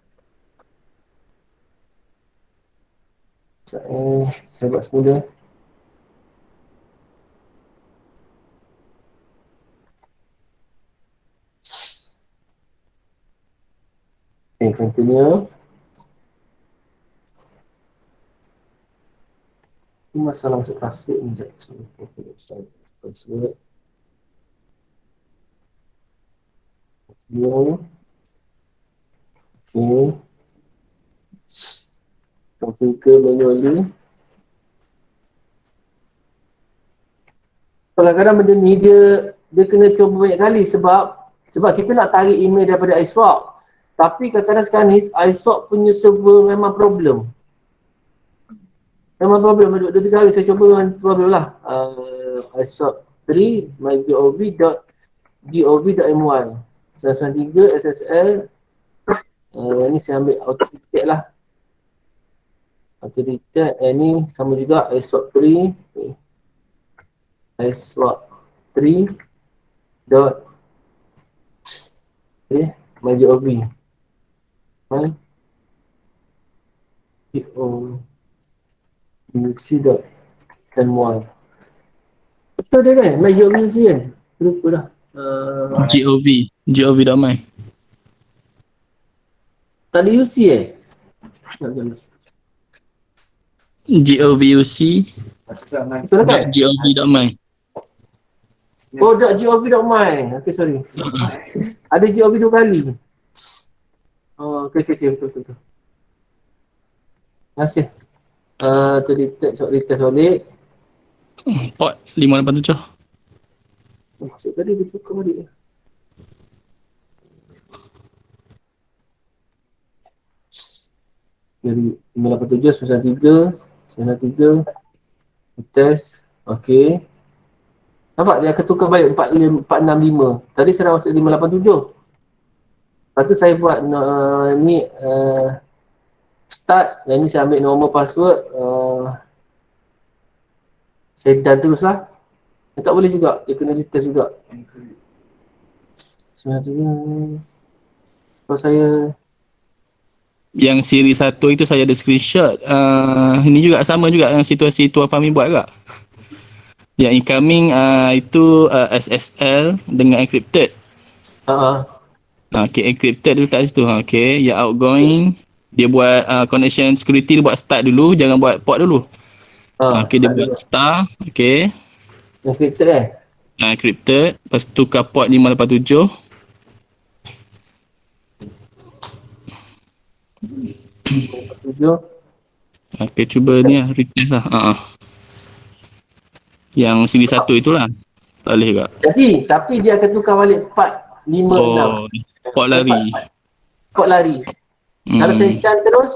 Saya buat semula. Okay, continue. Ini masalah masuk password ni. Password. Okay. configure manually. Kadang-kadang benda ni dia kena cuba banyak kali sebab kita nak tarik email daripada iSwap. Tapi kadang-kadang sekarang ni iSwap punya server memang problem. Memang problem. 2-3 kali saya cuba memang problem lah. iSwap 3 mygov.my 993 SSL. Ni saya ambil auto detect lah. Auto detect. Ni sama juga iSwap 3. iSwap 3 dot mygov. UC.my. Betul dia kan? mygov kan? Lupa dah. gov.my. Tak ada UC govc Betul kan? gov.my. Oh, .gov.my. Okay, sorry. Ada gov 2 kali. Oh, okay, betul. Terima kasih. Tu retest balik. Port 587. Maksud tadi dia tukar balik. Jadi 587 93 test. Okey. Nampak dia akan tukar balik 465. Tadi saya dah masuk 587. Lepas tu saya buat start. Yang ni saya ambil normal password. Saya dah terus lah. Tak boleh juga. Dia kena retest juga. Kalau saya Yang siri 1 itu saya ada screenshot. Ini juga sama juga yang situasi Tuan Fahmi buat juga. Yang incoming itu SSL dengan encrypted. Okay, encrypted tu tak situ. Okay, yang outgoing dia buat connection security, dia buat start dulu, jangan buat port dulu. Okay, dia buat star. Okay, encrypted encrypted. Lepas tu tukar port 587. Okay, cuba ni lah, retest lah. Yang siri 1 itulah. Tak boleh juga. Jadi, tapi dia akan tukar balik 456. Port lari. Port lari. Kalau saya tekan terus,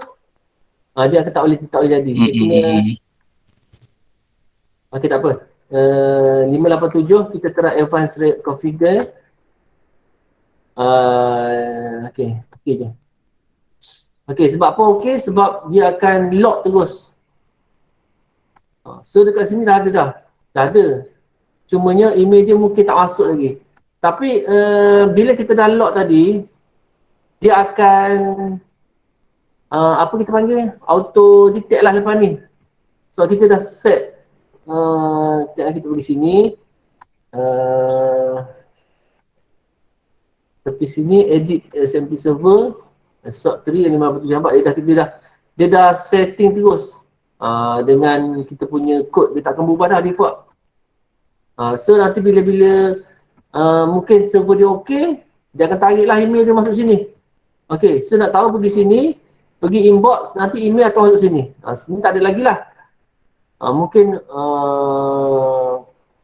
dia akan tak boleh jadi. Dia kena, okey, tak apa. 587 kita try advanced rate configure. Okey je. Okey, sebab apa okey? Sebab dia akan lock terus. So dekat sini dah ada. Cumanya email dia mungkin tak masuk lagi. Tapi bila kita dah lock tadi, dia akan apa kita panggil? Auto detect lah lepas ni. Sebab kita dah set. Kita pergi sini. Tepi sini edit SMT server. SWAT 3 yang 547 nampak dia dah setting terus. Dengan kita punya kod, dia takkan berubah dah default. So nanti bila mungkin server dia okey, dia akan tariklah email dia masuk sini. Okey, so nak tahu pergi sini, pergi inbox, nanti email akan masuk sini. Sini tak ada lagi lah. Mungkin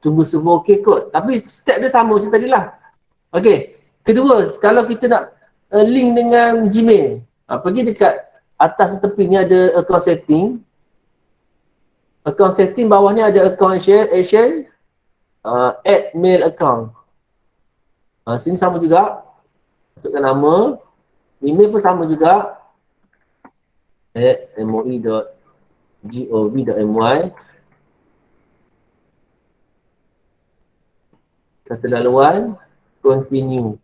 tunggu server okey kot. Tapi step dia sama macam tadi lah. Okey, kedua, kalau kita nak link dengan Gmail, pergi dekat atas tepi ni ada account setting. Account setting bawah ni ada account action, add mail account. Sini sama juga. Masukkan nama. Email pun sama juga. moi.gov.my. Kata laluan, continue.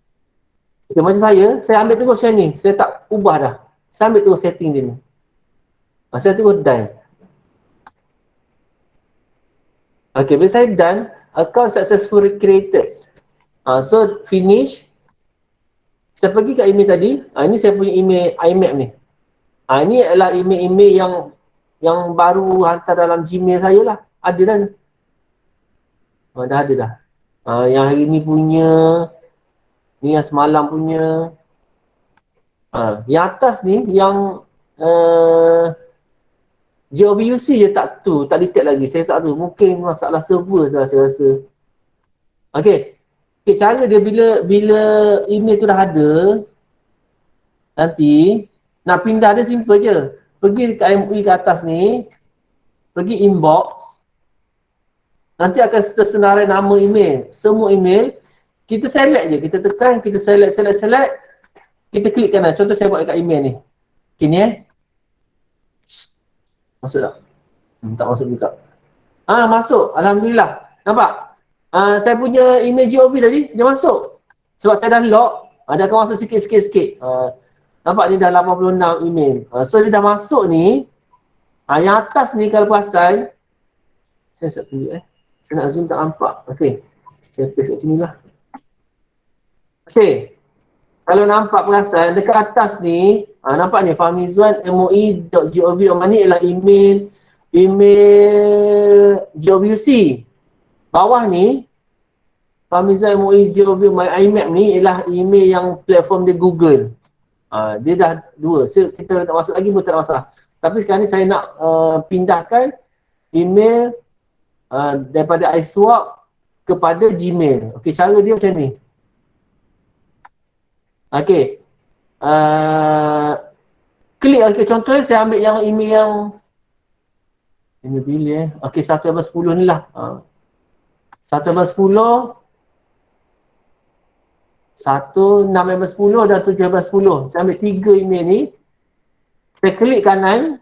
Okay, macam saya ambil terus yang ni. Saya tak ubah dah. Saya ambil terus setting dia ni. Saya terus done. Okay, bila saya done, account successfully created. So finish. Saya pergi ke email tadi. Ini saya punya email IMAP ni. Ini adalah email-email yang baru hantar dalam Gmail saya lah. Ada dah ni. Dah ada dah. Yang hari ni punya, ni yang semalam punya. Yang atas ni yang GOVUC je tak detect lagi. Saya tak tahu. Mungkin masalah server saya rasa. Okey. Okay, cara dia bila email tu dah ada, nanti nak pindah dia simple je. Pergi dekat MUI ke atas ni, pergi inbox, nanti akan tersenarai nama email. Semua email, kita select je. Kita tekan, kita select. Kita klik kanan. Contoh saya buat dekat email ni. Okay ni Masuk tak? Tak masuk juga. Masuk. Alhamdulillah. Nampak? Saya punya email GOV tadi, dia masuk. Sebab saya dah lock, dia akan masuk sikit. Nampak ni dah 86 email. So dia dah masuk ni. Yang atas ni kalau perasan, saya nak tunjuk saya nak zoom tak nampak. Okey. Saya paste kat sini lah. Okey. Kalau nampak perasan, dekat atas ni, nampak ni fahmizwan@moi.gov. Ni ialah email GOVUC. Bawah ni, fahmizwan@moi.gov my IMAP ni ialah email yang platform dia Google. Dia dah dua. So, kita nak masuk lagi pun tak ada masalah. Tapi sekarang ni saya nak pindahkan email daripada iSwap kepada Gmail. Okey, cara dia macam ni. Okey. Klik, okay, contohnya saya ambil yang email pilih Okey, 1/10 ni lah. 1/10, 6/10 dan 7/10. Saya ambil 3 email ni. Saya klik kanan.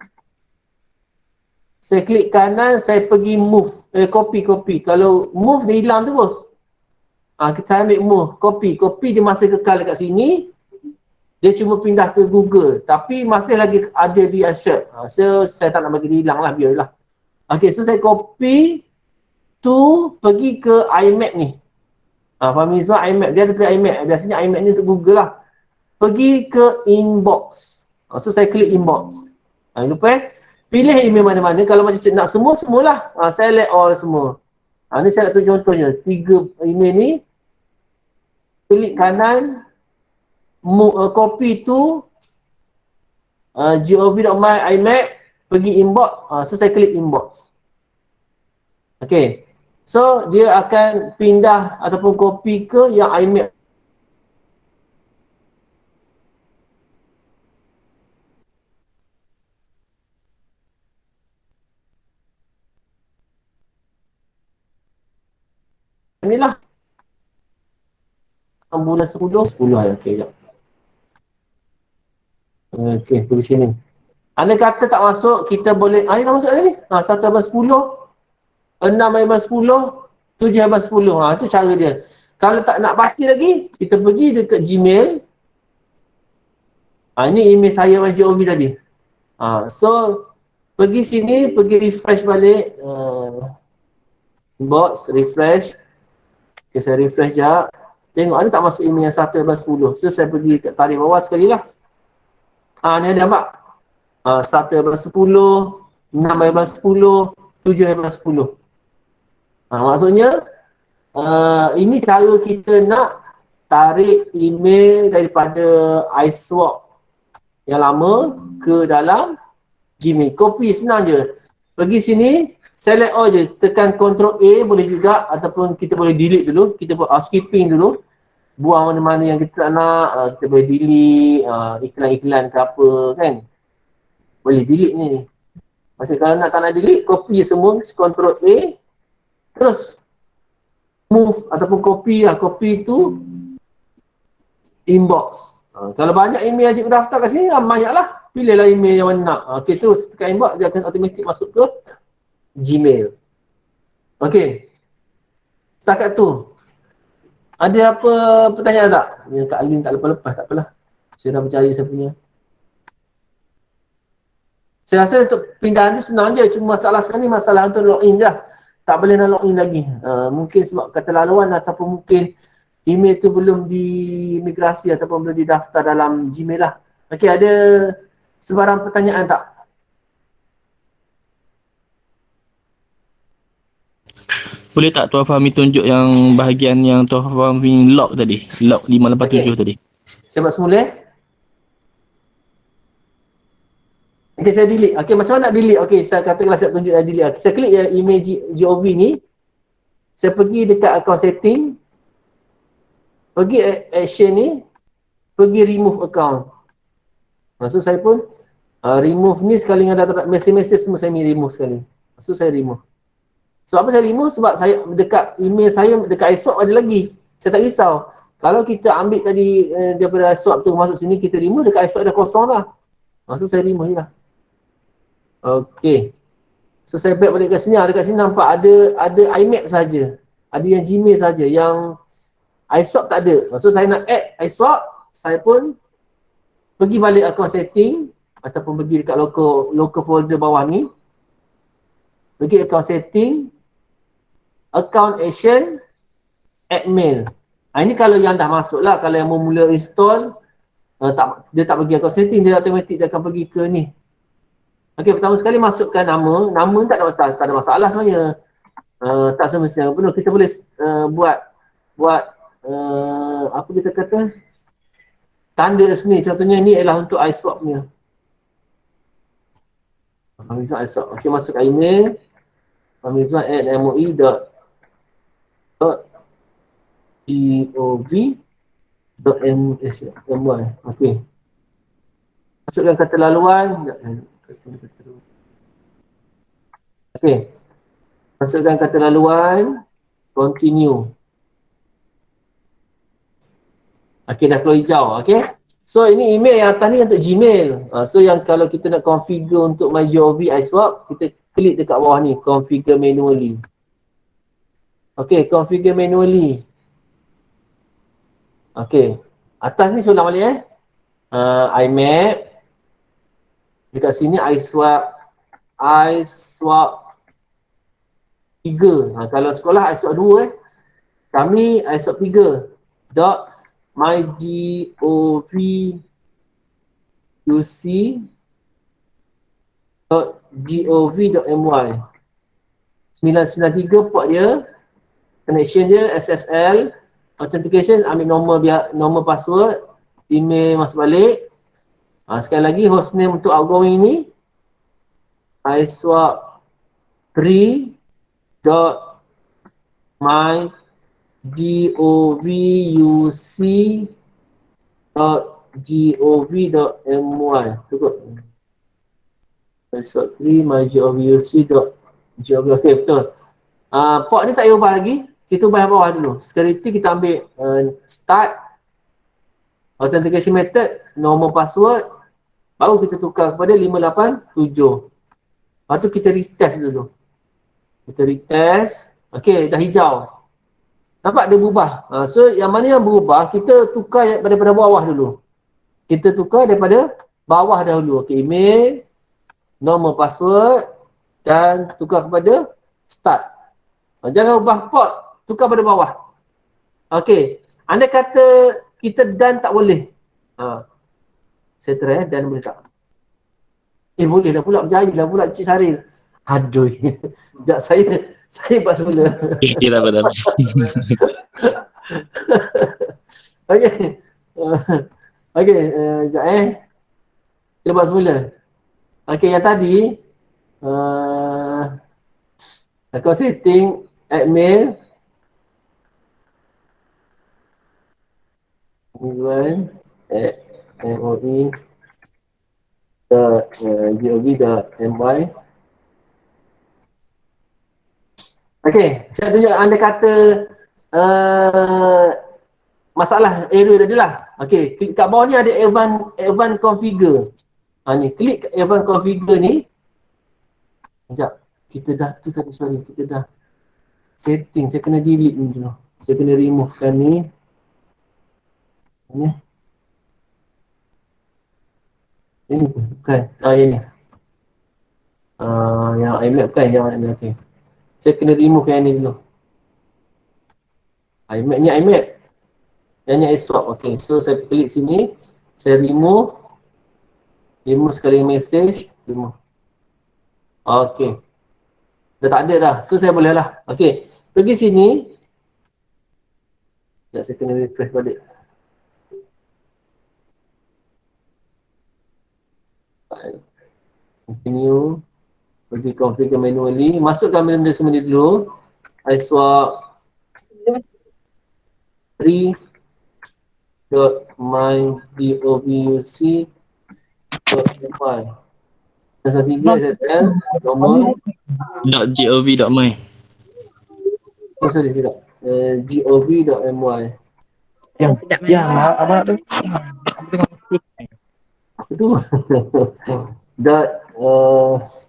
Saya pergi move. Copy. Kalau move dia hilang terus. Kita ambil move. Copy dia masih kekal dekat sini. Dia cuma pindah ke Google. Tapi masih lagi ada di iSwap. So saya tak nak bagi dia hilang lah. Biarlah. Okay, so saya copy tu pergi ke IMAP ni. Fahmizwan IMAP. Dia ada ke IMAP. Biasanya IMAP ni untuk Google lah. Pergi ke inbox. So saya klik inbox. Lepas pilih email mana-mana. Kalau macam nak semualah. Select all semua. Ni saya nak tunjuk contoh je. 3 email ni. Klik kanan. Copy tu. gov.my IMAP. Pergi inbox. So saya klik inbox. Okay. So dia akan pindah ataupun copy ke yang IMAP. Inilah bulan 10 hari. Okey, jap. Okey, pergi sini. Anda kata tak masuk, kita boleh ni dah masuk ni. 1/10, 6/10, 7/10. Itu cara dia. Kalau tak nak pasti lagi, kita pergi dekat Gmail. Ini email saya dengan GOV tadi. So pergi sini, pergi refresh balik inbox, refresh. Okay, saya refresh jap. Tengok ada tak masuk email yang 1/10. So saya pergi kat tarik bawah sekali lah. Ni ada nampak? 1/10, 6/10, 7/10. Maksudnya ini cara kita nak tarik email daripada iSwap yang lama ke dalam Gmail. Copy senang je. Pergi sini, select all je, tekan Ctrl A boleh juga ataupun kita boleh delete dulu, kita buat housekeeping dulu. Buang mana-mana yang kita tak nak, kita boleh delete iklan-iklan ke apa kan. Boleh delete ni. Macam kalau nak tak nak delete, copy semua, Ctrl A. Terus move ataupun copy tu inbox. Kalau banyak email yang cikgu daftar kat sini, banyaklah. Pilihlah email yang mana nak. Okey, terus tekan inbox, dia akan automatik masuk ke Gmail. Okey. Setakat tu. Ada apa pertanyaan tak? Yang Kak Alin tak lepas-lepas, tak apalah. Saya dah percaya saya punya. Saya rasa untuk pindahan tu senang je. Cuma masalah sekarang ni masalah untuk login je. Tak boleh nak login lagi. Mungkin sebab keterlaluan ataupun mungkin email tu belum dimigrasi ataupun belum didaftar dalam Gmail lah. Okey, ada sebarang pertanyaan tak? Boleh tak Tuan Fahmi tunjuk yang bahagian yang Tuan Fahmi lock tadi? Lock 587 tadi. Saya buat semula. Okay, saya delete. Okay, macam mana nak delete? Okay, saya katakanlah saya tunjuk delete. Okay, saya klik yang email GOV ni. Saya pergi dekat account setting. Pergi action ni. Pergi remove account. Maksud saya pun remove ni sekali dengan data message-message semua saya remove sekali. Maksud saya remove. Sebab apa saya remove? Sebab saya dekat email saya dekat iSwap ada lagi. Saya tak risau. Kalau kita ambil tadi daripada iSwap tu masuk sini kita remove, dekat iSwap dah kosong lah. Maksud saya remove je lah. Okay. So saya back balik kat sini. Dekat sini nampak ada IMAP saja. Ada yang Gmail saja. Yang iSwap tak ada. Maksud saya nak add iSwap, saya pun pergi balik account setting ataupun pergi dekat local folder bawah ni. Pergi account setting, account action, add mail. Ini kalau yang dah masuk lah. Kalau yang mula install, dia tak pergi account setting, dia automatik dia akan pergi ke ni. Okey, pertama sekali masukkan nama. Nama tak ada masalah sebenarnya. Tak semestinya penuh. Kita boleh buat apa kita kata? Tanda sini. Contohnya ni adalah untuk iSwap punya. Hamizwan iSwap. Okey, masukkan email. hamizwan@moi.gov.my. Okey. Masukkan kata laluan. Okey. Masukkan kata laluan. Continue. Okey, dah keluar hijau. Okey. So ini email yang atas ni untuk Gmail. So yang kalau kita nak configure untuk MyGov iSwap, kita klik dekat bawah ni, configure manually. Okey, configure manually. Okey. Atas ni saya ulang balik IMAP. Dekat sini iSwap 3. Kalau sekolah iSwap 2 kami iSwap 3 dot mygovuc.gov.my 993 port dia, connection dia SSL, authentication ambil nombor password, email masuk balik. Sekali lagi hostname untuk outgoing ni iSwap 3 dot mygovuc.gov.my. Cukup. iSwap 3 mygovuc.gov. Okey, betul. Port ni tak payah ubah lagi. Kita ubah yang bawah dulu. Security kita ambil start, authentication method, nombor password, baru kita tukar kepada 587. Lepas tu kita retest dulu. Kita retest. Okey, dah hijau. Nampak dia berubah. So yang mana yang berubah, kita tukar daripada bawah dulu. Kita tukar daripada bawah dahulu. Okey, email, nombor password dan tukar kepada start. Jangan ubah port, tukar pada bawah. Okey, anda kata kita done tak boleh. Saya try done boleh tak? Boleh dah pula, berjaya dah pula Cik Saril. Aduh. Sekejap saya buat semula. Okay, dah apa. Okey. Okey, sekejap kita buat semula. Okey, yang tadi account setting, add mail, moi.gov.my. Okey, saya tunjuk anda kata masalah error tadi lah. Okey, klik kat bawah ni ada advanced configure. Ni klik advanced configure ni. Sekejap, kita dah tu tadi, sorry, kita dah setting. Saya kena delete ni dulu. Saya kena remove kan ni. Ini bukan. Ini. Yang IMAP bukan, yang mana ni. Okey. Saya kena remove yang ni dulu. IMAP ni IMAP. Yang ni iSwap. Okey. So saya klik sini. Saya remove. Remove sekali message. Remove. Okey. Dah tak ada dah. So saya boleh lah. Okey. Pergi sini. Ya, saya kena refresh balik. pergi configure manually, masukkan benda semua ni dulu. iSwap 3.mygovc.my Dasar 3 SSL, normal, .gov.my. sorry tidak, gov.my. Sedap abang tu. Apa tu? dot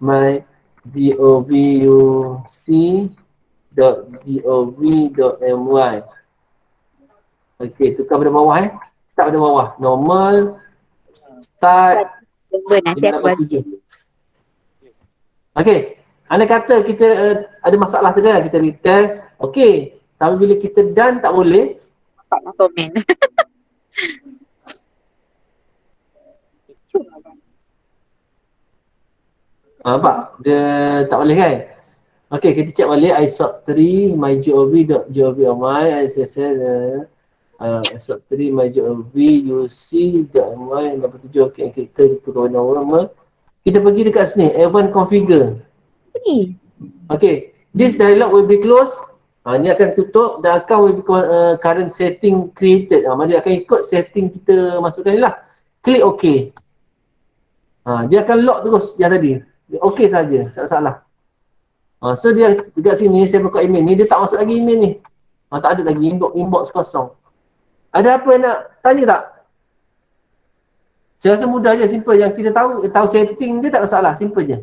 my govc.gov.my. Okey, tukar pada bawah Start pada bawah. Normal, start Nanti aku bagi. 587. Okey, andai kata kita ada masalah tadi lah, kita retest. Okey, tapi bila kita done tak boleh. Nak komen. Nampak? Dia tak boleh kan? Okey, kita check balik iSwap 3 mygov.gov.my SSL iSwap 3 mygov.uc.my 87. Okey, kita tukar nama. Kita pergi dekat sini, advanced configure. Okey, this dialog will be closed. Ni akan tutup dan akan will be current setting created. Dia akan ikut setting kita masukkan ni lah. Klik OK. Dia akan lock terus yang tadi. OK saja, tak salah. So dia dekat sini saya buka email ni, dia tak masuk lagi email ni. Tak ada lagi, inbox kosong. Ada apa nak tanya tak? Saya rasa mudah je, simple. Yang kita tahu setting dia tak masalah, simple je.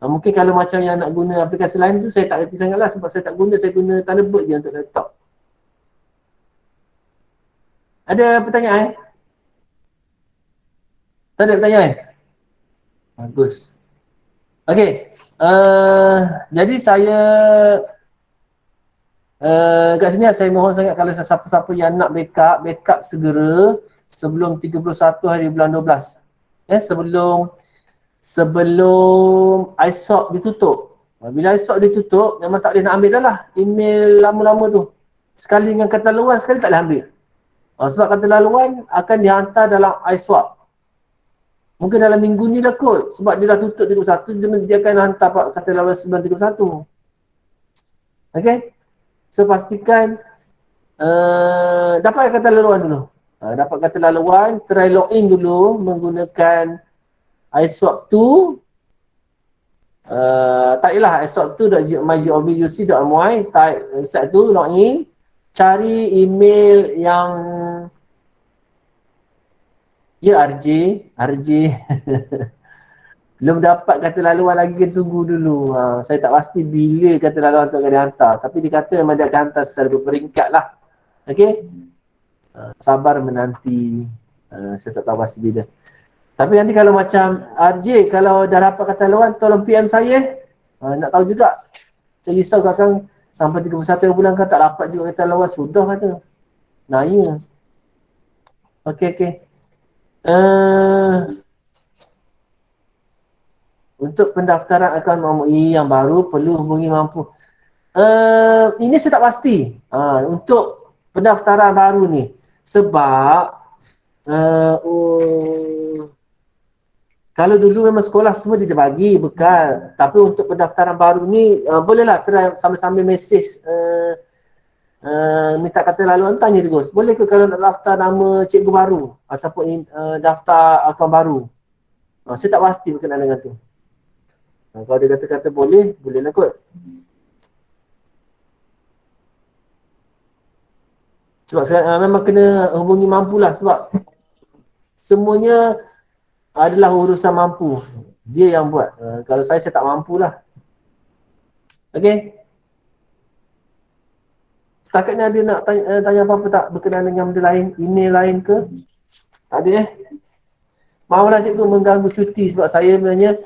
Mungkin kalau macam yang nak guna aplikasi lain tu saya tak reti sangat lah sebab saya tak guna, saya guna Thunderbird je untuk laptop. Ada pertanyaan? Tak ada pertanyaan? Bagus. Okey. Jadi saya kat sini saya mohon sangat kalau siapa-siapa yang nak backup segera sebelum 31 hari bulan 12. Sebelum iSwap ditutup. Bila iSwap ditutup, memang tak boleh nak ambil dah lah email lama-lama tu. Sekali dengan kata laluan, sekali tak boleh ambil. Sebab kata laluan akan dihantar dalam iSwap. Mungkin dalam minggu ni dah kot. Sebab dia dah tutup 31, dia akan hantar kata laluan 931. Okay? So pastikan dapat kata laluan dulu. Dapat kata laluan, try login dulu menggunakan iSwap 2. Tak ialah iSwap 2.mygovc.my, type website tu, login, cari email yang RJ belum dapat kata laluan lagi, kita tunggu dulu. Saya tak pasti bila kata laluan tu akan dihantar, tapi dia kata memang dia akan hantar secara berperingkat lah. Okey, sabar menanti. Saya tak tahu pasti bila. Tapi nanti kalau macam RJ, kalau dah dapat kata laluan, tolong PM saya. Nak tahu juga. Saya risau kakang sampai 31 bulan kan tak dapat juga kata laluan, sudah kata. Naya. Okey. Untuk pendaftaran akaun MUI yang baru perlu hubungi mampu. Ini saya tak pasti. Untuk pendaftaran baru ni. Sebab kalau dulu memang sekolah semua dia bagi bekal. Tapi untuk pendaftaran baru ni bolehlah try sambil-sambil mesej minta kata laluan, tanya terus. Boleh ke kalau nak daftar nama cikgu baru ataupun daftar akaun baru? Saya tak pasti berkenaan dengan tu. Kalau dia kata-kata bolehlah kot. Sebab sekarang memang kena hubungi mampu lah sebab semuanya adalah urusan mampu. Dia yang buat. Kalau saya tak mampu lah. Okay. Setakat ni ada nak tanya apa-apa tak berkenaan dengan benda lain, email lain ke? Tak ada Maaflah cikgu mengganggu cuti sebab saya sebenarnya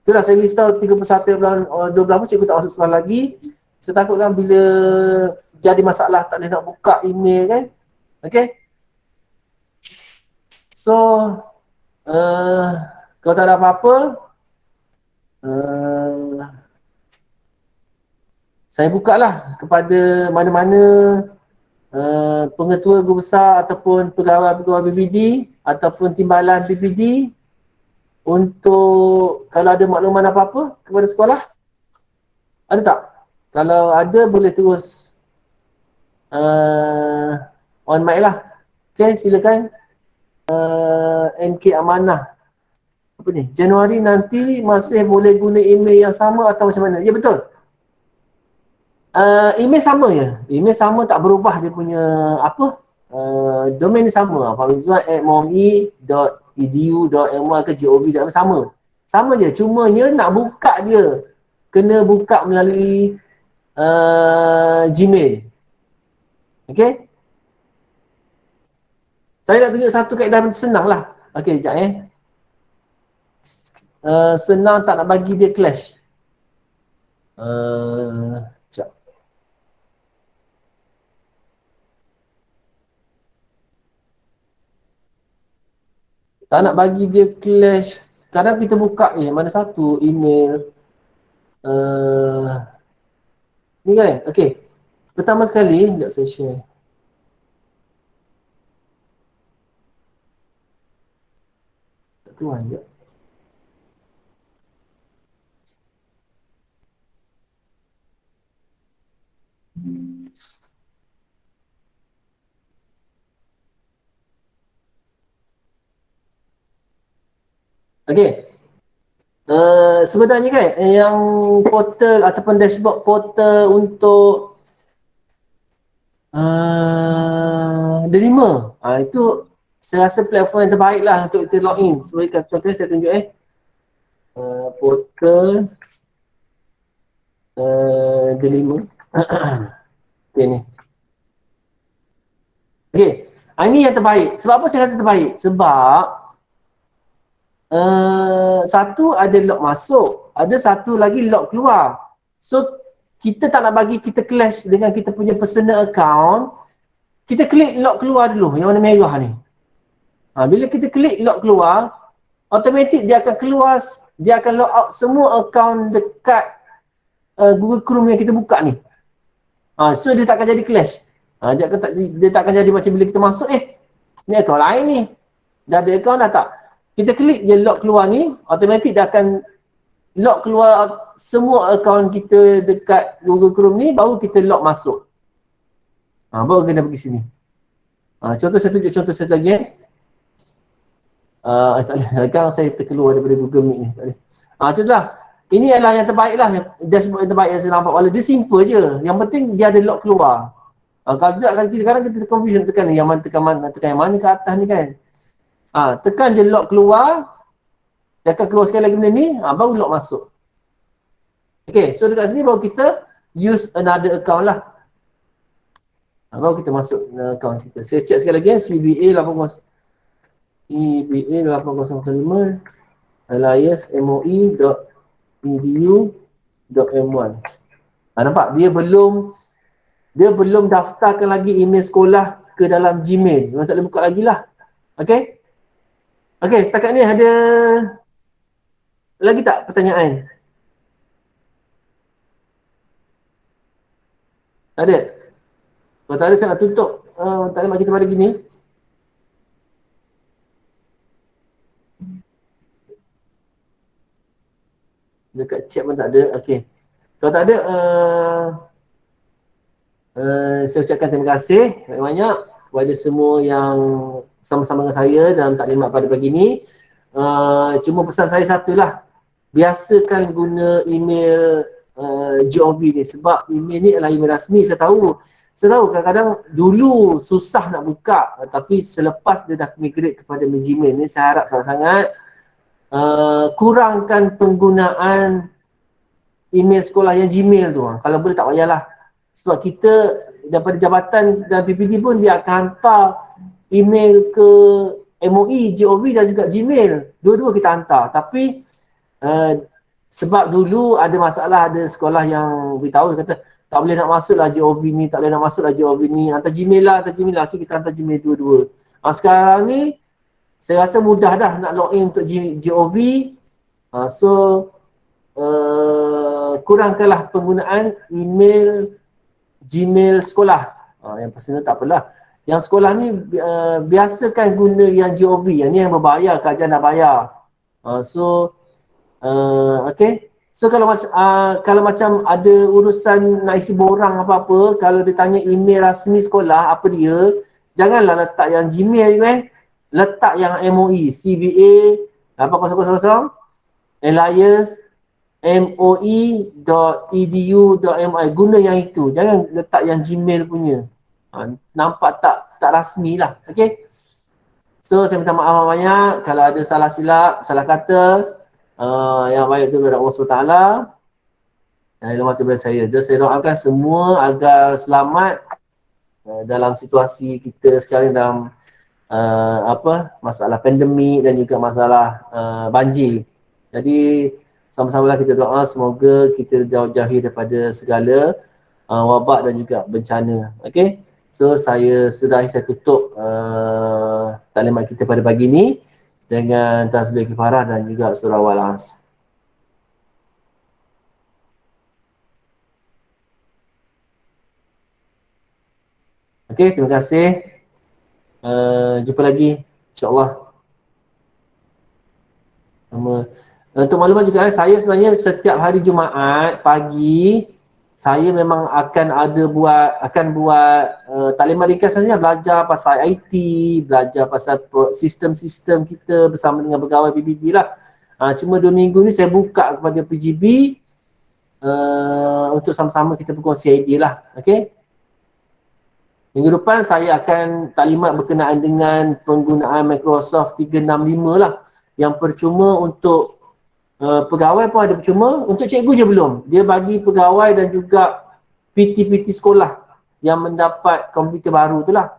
itulah saya risau 31 bulan 12 pun cikgu tak masuk sekolah lagi. Saya takutkan bila jadi masalah tak boleh nak buka email kan. Okay. So kalau tak ada apa-apa, saya bukalah kepada mana-mana pengetua guru besar ataupun pegawai-pegawai BPD ataupun timbalan BPD untuk kalau ada makluman apa-apa kepada sekolah? Ada tak? Kalau ada boleh terus on mic lah. Okay, silakan. MK Amanah. Apa ni? Januari nanti masih boleh guna email yang sama atau macam mana? Ya, betul. Email sama je. Email sama, tak berubah dia punya apa? Domain ni sama. fahmizwan@momi.edu.my ke gov.my sama. Sama je. Cumanya nak buka dia kena buka melalui Gmail. Okay? Saya nak tunjuk satu kaedah senang lah. Okay, sekejap senang tak nak bagi dia clash. Sekejap. Tak nak bagi dia clash. Kadang kita buka mana satu email. Ni kan? Okay. Pertama sekali, sekejap saya share. Tak keluar sekejap. Okay. Sebenarnya kan yang portal ataupun dashboard portal untuk Delima, itu saya rasa platform yang terbaik lah untuk kita login. Sebagai contohnya saya tunjuk portal Delima. Okay ni. Okay, ini yang terbaik. Sebab apa saya rasa terbaik? Sebab satu ada log masuk, ada satu lagi log keluar. So kita tak nak bagi kita clash dengan kita punya personal account. Kita klik log keluar dulu, yang warna merah ni. Bila kita klik log keluar, automatik dia akan keluar, dia akan log out semua account dekat Google Chrome yang kita buka ni. So dia tak akan jadi clash. Dia tak akan jadi macam bila kita masuk, ni account lain ni. Dah ada account dah tak? Kita klik je log keluar ni, automatik dia akan log keluar semua account kita dekat Google Chrome ni, baru kita log masuk. Baru kena pergi sini. Contoh saya tunjuk contoh satu lagi tak boleh. Sekarang saya terkeluar daripada Google Meet ni. Tak boleh. Contohlah. Ini adalah yang terbaik lah. Dashboard yang terbaik yang saya nampak. Walau dia simple je. Yang penting dia ada log keluar. Kalau tidak, kadang kita confusion tekan ni. Yang mana tekan yang mana ke atas ni kan. Tekan je log keluar. Dia akan keluar sekali lagi benda ni. Baru log masuk. Okay. So dekat sini baru kita use another account lah. Baru kita masuk account kita. Saya check sekali lagi CBA 805 alias moi.edu.my. Nampak? Dia belum daftarkan lagi email sekolah ke dalam Gmail. Memang tak boleh buka lagi lah. Okay? Okay, setakat ni ada lagi tak pertanyaan? Ada? Kalau tak ada saya nak tutup taklimat kita pada gini. Dekat chat pun tak ada. Okey. Kalau tak ada saya ucapkan terima kasih banyak kepada semua yang sama-sama dengan saya dalam taklimat pada pagi ni. Cuma pesan saya satulah. Biasakan guna email GOV ni sebab email ni adalah email rasmi. Saya tahu kadang-kadang dulu susah nak buka, tapi selepas dia dah migrate kepada Gmail ni, saya harap sangat-sangat kurangkan penggunaan email sekolah yang Gmail tu. Kalau boleh tak payahlah. Sebab kita daripada jabatan dan PPD pun dia akan hantar email ke MOE, GOV dan juga Gmail. Dua-dua kita hantar. Tapi sebab dulu ada masalah, ada sekolah yang beritahu kata tak boleh nak masuk lah GOV ni, tak boleh nak masuk lah GOV ni, hantar Gmail lah. Akhirnya kita hantar Gmail dua-dua. Sekarang ni saya rasa mudah dah nak login untuk GOV. Kurangkanlah penggunaan email Gmail sekolah. Yang personal tak apalah. Yang sekolah ni biasakan guna yang GOV. Yang ni yang berbayar, kerajaan dah bayar. Okay. So kalau macam ada urusan nak isi borang apa-apa, kalau ditanya email rasmi sekolah apa dia, janganlah letak yang Gmail je letak yang MOE, CBA 8000 alias moe.edu.my, guna yang itu, jangan letak yang Gmail punya. Nampak tak rasmi lah. Okay. So saya minta maaf banyak kalau ada salah silap, salah kata. Yang baik itu kepada Allah SWT dan ilmu kepada saya. Dan saya doakan semua agar selamat dalam situasi kita sekarang dalam masalah pandemik dan juga masalah banjir. Jadi sama-samalah kita doa semoga kita jauh-jauhi daripada segala wabak dan juga bencana. Okay. So saya tutup taklimat kita pada pagi ini dengan tasbih kifarah dan juga surah Wal-As. Okay, terima kasih. Jumpa lagi insyaAllah. Untuk maklumat juga, saya sebenarnya setiap hari Jumaat pagi saya memang akan buat taklimat ringkas, sebenarnya belajar pasal IT, belajar pasal sistem-sistem kita bersama dengan pegawai PBB lah. Cuma 2 minggu ni saya buka kepada PGB untuk sama-sama kita berkongsi idea lah. Okay. Minggu depan saya akan taklimat berkenaan dengan penggunaan Microsoft 365 lah, yang percuma untuk pegawai pun ada percuma, untuk cikgu je belum. Dia bagi pegawai dan juga PT-PT sekolah yang mendapat komputer baru tu lah.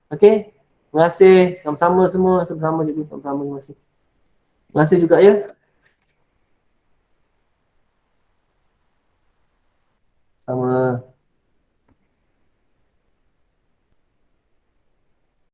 Okay. Terima kasih. Sama-sama semua. Sama-sama cikgu. Sama-sama. Terima kasih. Terima kasih juga ya. Sama.